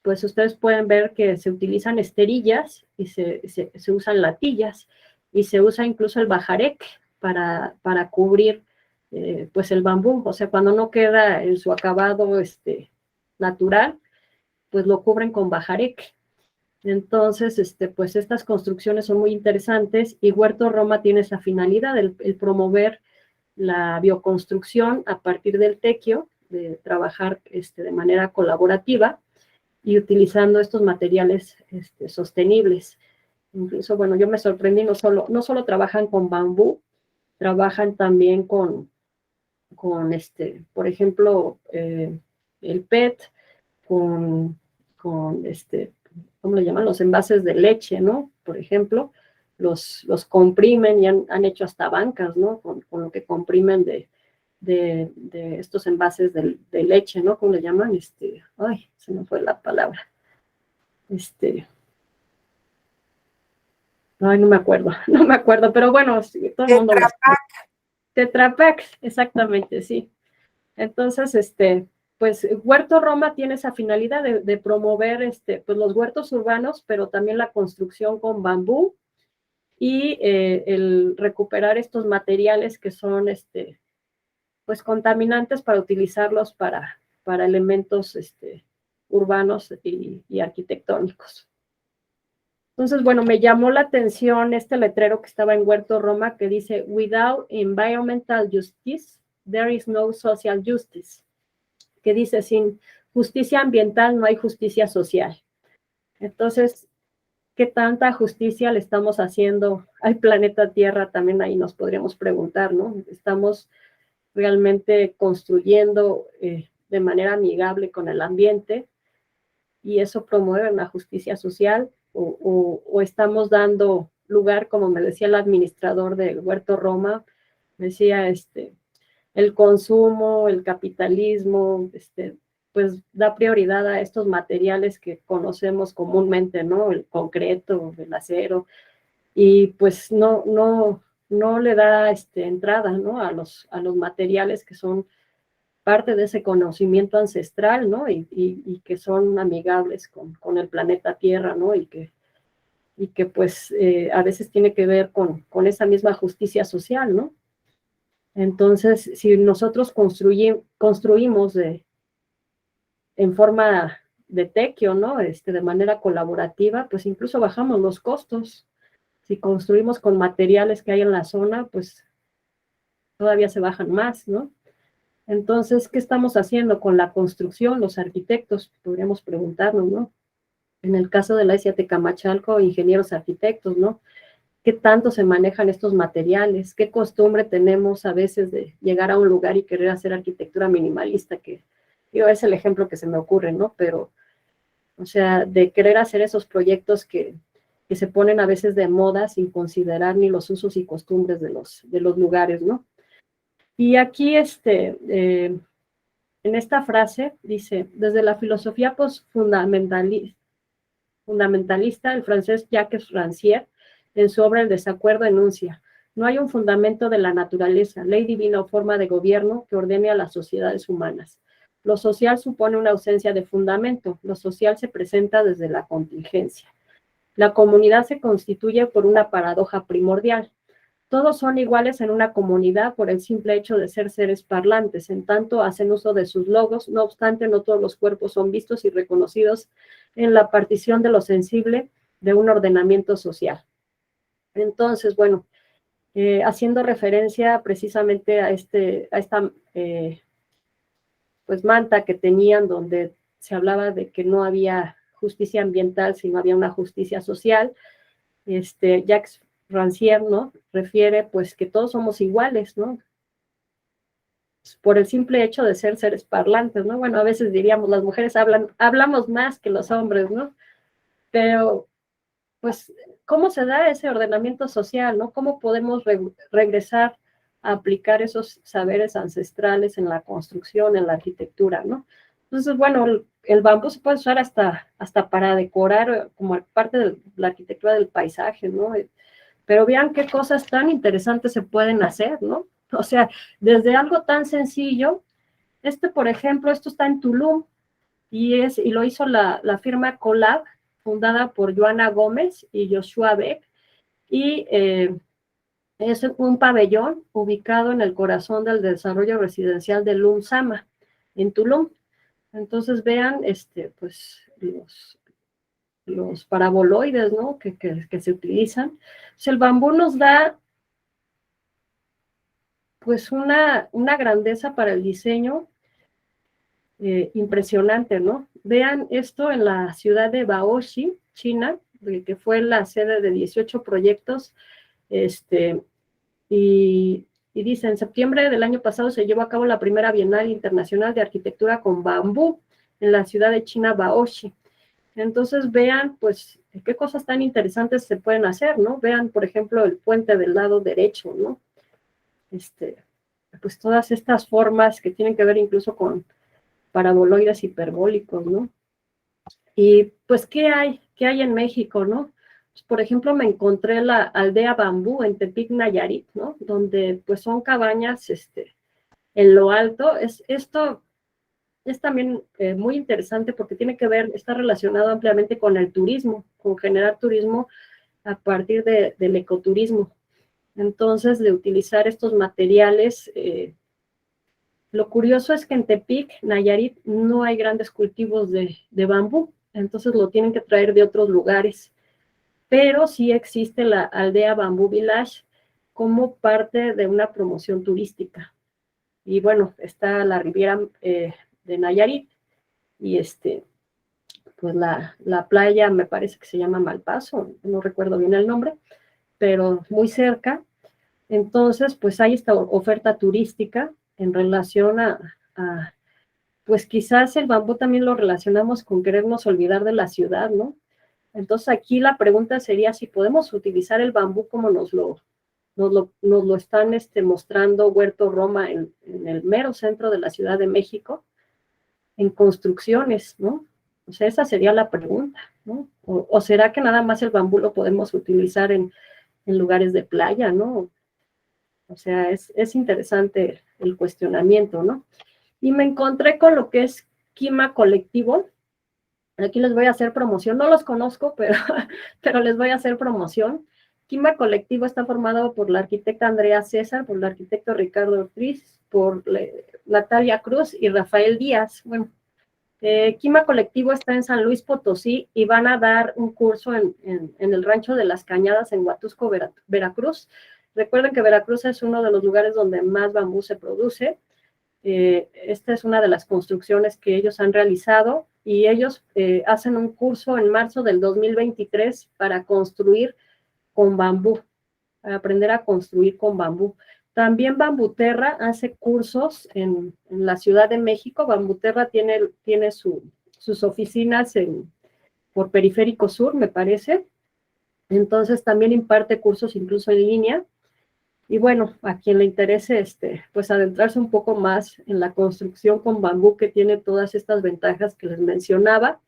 pues ustedes pueden ver que se utilizan esterillas y se usan latillas, y se usa incluso el bajareque para cubrir pues el bambú, o sea, cuando no queda en su acabado natural, pues lo cubren con bajareque. Entonces, pues estas construcciones son muy interesantes y Huerto Roma tiene esa finalidad, el promover la bioconstrucción a partir del tequio, de trabajar de manera colaborativa y utilizando estos materiales sostenibles. Incluso, bueno, yo me sorprendí, no solo trabajan con bambú, trabajan también con por ejemplo, el PET, con ¿cómo le llaman? Los envases de leche, ¿no? Por ejemplo, los comprimen y han hecho hasta bancas, ¿no? Con lo que comprimen de estos envases de leche, ¿no? ¿Cómo le llaman? Ay, se me fue la palabra. Ay, no me acuerdo, pero bueno, sí, todo el mundo lo sabe. Tetra Pak, exactamente, sí. Entonces, pues Huerto Roma tiene esa finalidad de promover pues los huertos urbanos, pero también la construcción con bambú y el recuperar estos materiales que son pues contaminantes para utilizarlos para elementos urbanos y arquitectónicos. Entonces, bueno, me llamó la atención este letrero que estaba en Huerto Roma que dice, without environmental justice, there is no social justice. Que dice, sin justicia ambiental no hay justicia social. Entonces, ¿qué tanta justicia le estamos haciendo al planeta Tierra? También ahí nos podríamos preguntar, ¿no? ¿Estamos realmente construyendo de manera amigable con el ambiente y eso promueve una justicia social? ¿O estamos dando lugar, como me decía el administrador del Huerto Roma, decía, el consumo, el capitalismo, pues da prioridad a estos materiales que conocemos comúnmente, ¿no? El concreto, el acero, y pues no le da entrada, ¿no? A los materiales que son parte de ese conocimiento ancestral, ¿no? Y que son amigables con el planeta Tierra, ¿no? Y que pues a veces tiene que ver con esa misma justicia social, ¿no? Entonces, si nosotros construimos en forma de tequio, ¿no? De manera colaborativa, pues incluso bajamos los costos. Si construimos con materiales que hay en la zona, pues todavía se bajan más, ¿no? Entonces, ¿qué estamos haciendo con la construcción? Los arquitectos, podríamos preguntarnos, ¿no? En el caso de la ICA Tecamachalco, ingenieros arquitectos, ¿no? ¿Qué tanto se manejan estos materiales? ¿Qué costumbre tenemos a veces de llegar a un lugar y querer hacer arquitectura minimalista? Que digo, es el ejemplo que se me ocurre, ¿no? Pero, o sea, de querer hacer esos proyectos que se ponen a veces de moda sin considerar ni los usos y costumbres de los lugares, ¿no? Y aquí, en esta frase dice, desde la filosofía fundamentalista, el francés Jacques Rancière, en su obra El desacuerdo, enuncia, no hay un fundamento de la naturaleza, ley divina o forma de gobierno que ordene a las sociedades humanas. Lo social supone una ausencia de fundamento, lo social se presenta desde la contingencia. La comunidad se constituye por una paradoja primordial. Todos son iguales en una comunidad por el simple hecho de ser seres parlantes, en tanto hacen uso de sus logos, no obstante no todos los cuerpos son vistos y reconocidos en la partición de lo sensible de un ordenamiento social. Entonces, bueno, haciendo referencia precisamente a esta pues manta que tenían donde se hablaba de que no había justicia ambiental, sino había una justicia social, Jacques Rancière, ¿no? Refiere pues que todos somos iguales, ¿no? Por el simple hecho de ser seres parlantes, ¿no? Bueno, a veces diríamos, las mujeres hablamos más que los hombres, ¿no? Pero, pues, ¿cómo se da ese ordenamiento social, ¿no? ¿Cómo podemos regresar a aplicar esos saberes ancestrales en la construcción, en la arquitectura, ¿no? Entonces, bueno, el bambú se puede usar hasta para decorar como parte de la arquitectura del paisaje, ¿no? Pero vean qué cosas tan interesantes se pueden hacer, ¿no? O sea, desde algo tan sencillo, por ejemplo, esto está en Tulum y lo hizo la firma Colab, fundada por Joana Gómez y Joshua Beck, y Es un pabellón ubicado en el corazón del desarrollo residencial de Lumsama, en Tulum. Entonces vean, pues los paraboloides, ¿no? Que se utilizan. Pues el bambú nos da, pues, una grandeza para el diseño impresionante, ¿no? Vean esto en la ciudad de Baoxi, China, que fue la sede de 18 proyectos, y dice, en septiembre del año pasado se llevó a cabo la primera Bienal Internacional de Arquitectura con Bambú en la ciudad de China, Baoxi. Entonces vean, pues, qué cosas tan interesantes se pueden hacer, ¿no? Vean, por ejemplo, el puente del lado derecho, ¿no? Pues todas estas formas que tienen que ver incluso con paraboloides hiperbólicos, ¿no? Y pues, ¿qué hay? ¿Qué hay en México, no? Pues, por ejemplo, me encontré la aldea Bambú en Tepic, Nayarit, ¿no? Donde pues son cabañas en lo alto. Esto es también muy interesante porque tiene que ver, está relacionado ampliamente con el turismo, con generar turismo a partir del ecoturismo. Entonces, de utilizar estos materiales, lo curioso es que en Tepic, Nayarit, no hay grandes cultivos de bambú, entonces lo tienen que traer de otros lugares, pero sí existe la aldea Bambú Village como parte de una promoción turística. Y bueno, está la Riviera de Nayarit, y pues la playa me parece que se llama Malpaso, no recuerdo bien el nombre, pero muy cerca. Entonces, pues hay esta oferta turística en relación pues quizás el bambú también lo relacionamos con querernos olvidar de la ciudad, ¿no? Entonces aquí la pregunta sería si podemos utilizar el bambú como nos lo están mostrando Huerto Roma en el mero centro de la Ciudad de México, en construcciones, ¿no? O sea, esa sería la pregunta, ¿no? O será que nada más el bambú lo podemos utilizar en lugares de playa, ¿no? O sea, es interesante el cuestionamiento, ¿no? Y me encontré con lo que es Quima Colectivo. Aquí les voy a hacer promoción, no los conozco, pero les voy a hacer promoción. Quima Colectivo está formado por la arquitecta Andrea César, por el arquitecto Ricardo Ortiz, por Natalia Cruz y Rafael Díaz. Bueno, Quima Colectivo está en San Luis Potosí y van a dar un curso en el Rancho de las Cañadas en Huatusco, Veracruz. Recuerden que Veracruz es uno de los lugares donde más bambú se produce. Esta es una de las construcciones que ellos han realizado y ellos hacen un curso en marzo del 2023 para construir con bambú, para aprender a construir con bambú. También Bambuterra hace cursos en la Ciudad de México. Bambuterra tiene sus oficinas por Periférico Sur, me parece. Entonces también imparte cursos incluso en línea. Y bueno, a quien le interese, pues adentrarse un poco más en la construcción con bambú, que tiene todas estas ventajas que les mencionaba,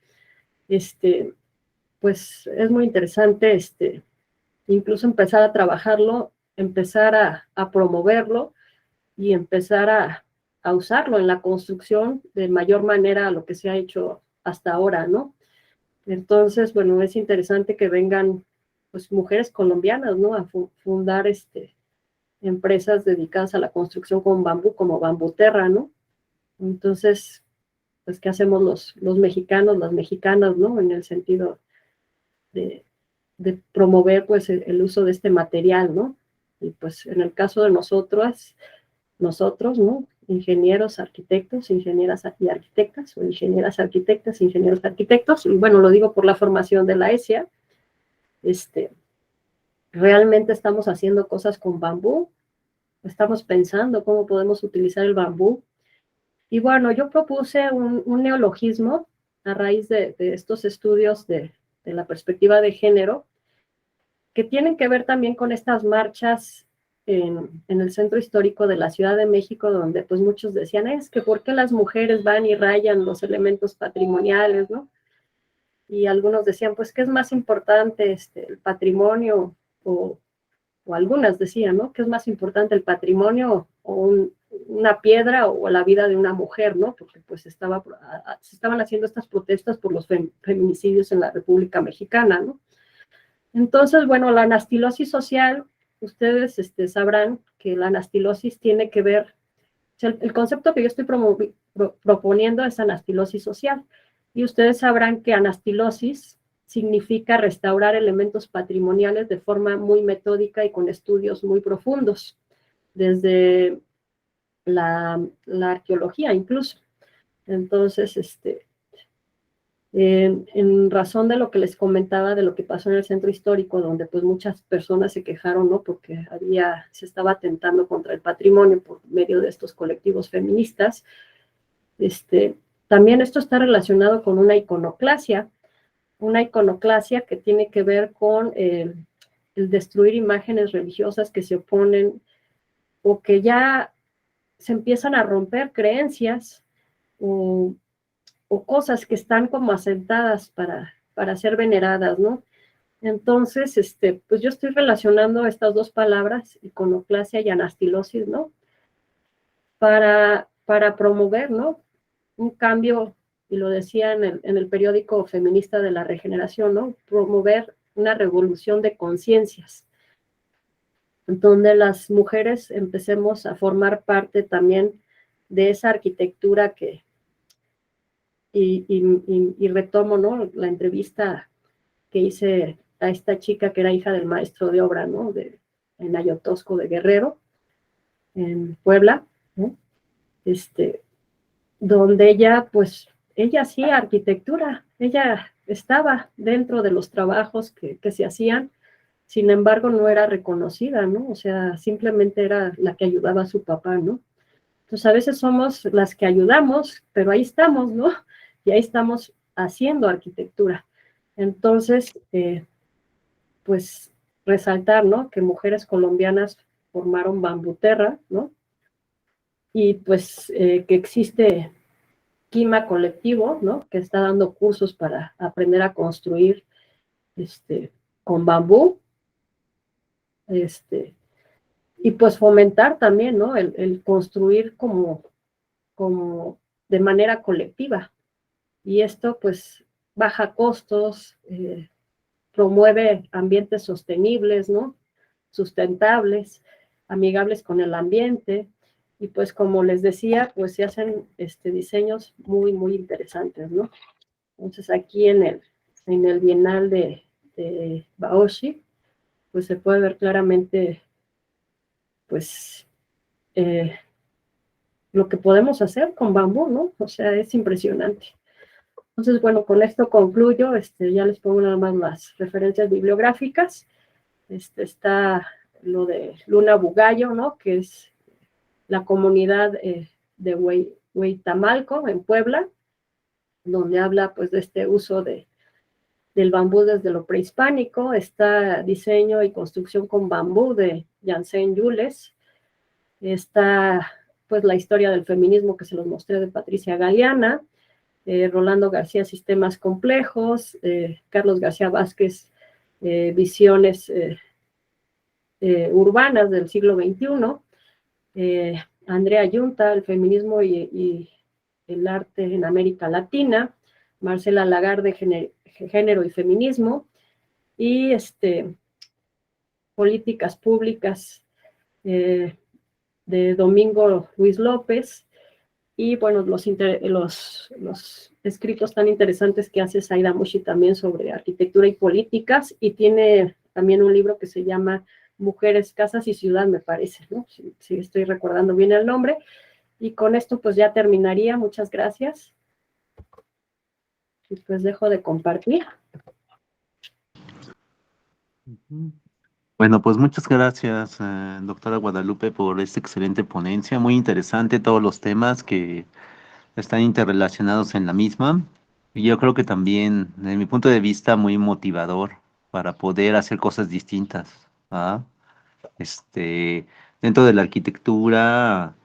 pues es muy interesante, incluso empezar a trabajarlo, empezar a promoverlo y empezar a usarlo en la construcción de mayor manera a lo que se ha hecho hasta ahora, ¿no? Entonces, bueno, es interesante que vengan, pues, mujeres colombianas, ¿no? A fundar, empresas dedicadas a la construcción con bambú, como Bambuterra, ¿no? Entonces, pues, ¿qué hacemos los mexicanos, las mexicanas, ¿no? En el sentido de promover, pues, el uso de este material, ¿no? Y pues, en el caso de nosotros, ¿no? Ingenieros, arquitectos, ingenieras y arquitectas, o ingenieras arquitectas, ingenieros arquitectos, y bueno, lo digo por la formación de la ESIA, realmente estamos haciendo cosas con bambú, estamos pensando cómo podemos utilizar el bambú. Y bueno, yo propuse un neologismo a raíz de estos estudios de la perspectiva de género, que tienen que ver también con estas marchas en el centro histórico de la Ciudad de México, donde pues muchos decían, es que ¿por qué las mujeres van y rayan los elementos patrimoniales, ¿no? Y algunos decían, pues, ¿qué es más importante, el patrimonio? O algunas decían, ¿no? ¿Qué es más importante, el patrimonio o una piedra o la vida de una mujer, ¿no? Porque pues se estaban haciendo estas protestas por los feminicidios en la República Mexicana, ¿no? Entonces, bueno, la anastilosis social ustedes sabrán que la anastilosis tiene que ver, o sea, el concepto que yo estoy proponiendo es anastilosis social, y ustedes sabrán que anastilosis significa restaurar elementos patrimoniales de forma muy metódica y con estudios muy profundos, desde la arqueología incluso. Entonces, en razón de lo que les comentaba de lo que pasó en el centro histórico, donde pues muchas personas se quejaron, ¿no? Porque se estaba atentando contra el patrimonio por medio de estos colectivos feministas. También esto está relacionado con una iconoclasia que tiene que ver con el destruir imágenes religiosas que se oponen o que ya se empiezan a romper creencias o cosas que están como asentadas para ser veneradas, ¿no? Entonces, pues yo estoy relacionando estas dos palabras, iconoclasia y anastilosis, ¿no? Para promover, ¿no? Un cambio, y lo decía en el periódico feminista de la Regeneración, ¿no? Promover una revolución de conciencias, donde las mujeres empecemos a formar parte también de esa arquitectura y retomo, ¿no? La entrevista que hice a esta chica que era hija del maestro de obra, ¿no? En Ayotosco de Guerrero, en Puebla, ¿no? Donde ella hacía arquitectura, ella estaba dentro de los trabajos que se hacían, sin embargo no era reconocida, ¿no? O sea, simplemente era la que ayudaba a su papá, ¿no? Entonces a veces somos las que ayudamos, pero ahí estamos, ¿no? Y ahí estamos haciendo arquitectura. Entonces, pues resaltar, ¿no? Que mujeres colombianas formaron Bambuterra, ¿no? Y pues que existe Quima Colectivo, ¿no? Que está dando cursos para aprender a construir con bambú, y pues fomentar también, ¿no? El construir como de manera colectiva. Y esto pues baja costos, promueve ambientes sostenibles, ¿no? Sustentables, amigables con el ambiente, y pues como les decía, pues se hacen diseños muy, muy interesantes, ¿no? Entonces aquí en el Bienal de Baoshi, pues se puede ver claramente, pues, lo que podemos hacer con bambú, ¿no? O sea, es impresionante. Entonces, bueno, con esto concluyo, ya les pongo nada más las referencias bibliográficas. Está lo de Luna Bugallo, ¿no? Que es la comunidad de Huitamalco, en Puebla, donde habla, pues, de este uso del bambú desde lo prehispánico. Está Diseño y Construcción con Bambú, de Janssen Yules. Está, pues, La Historia del Feminismo, que se los mostré, de Patricia Galeana. Rolando García, Sistemas Complejos. Carlos García Vázquez, Visiones Urbanas del siglo XXI. Andrea Yunta, El feminismo y el arte en América Latina. Marcela Lagarde, Género y feminismo. Y Políticas públicas, de Domingo Luis López. Y bueno, los escritos tan interesantes que hace Saida Mushi también sobre arquitectura y políticas, y tiene también un libro que se llama Mujeres, Casas y Ciudad, me parece, ¿no? Si estoy recordando bien el nombre. Y con esto pues ya terminaría. Muchas gracias. Y pues dejo de compartir. Bueno, pues muchas gracias, doctora Guadalupe, por esta excelente ponencia. Muy interesante todos los temas que están interrelacionados en la misma. Y yo creo que también, desde mi punto de vista, muy motivador para poder hacer cosas distintas. ¿Ah? Dentro de la arquitectura.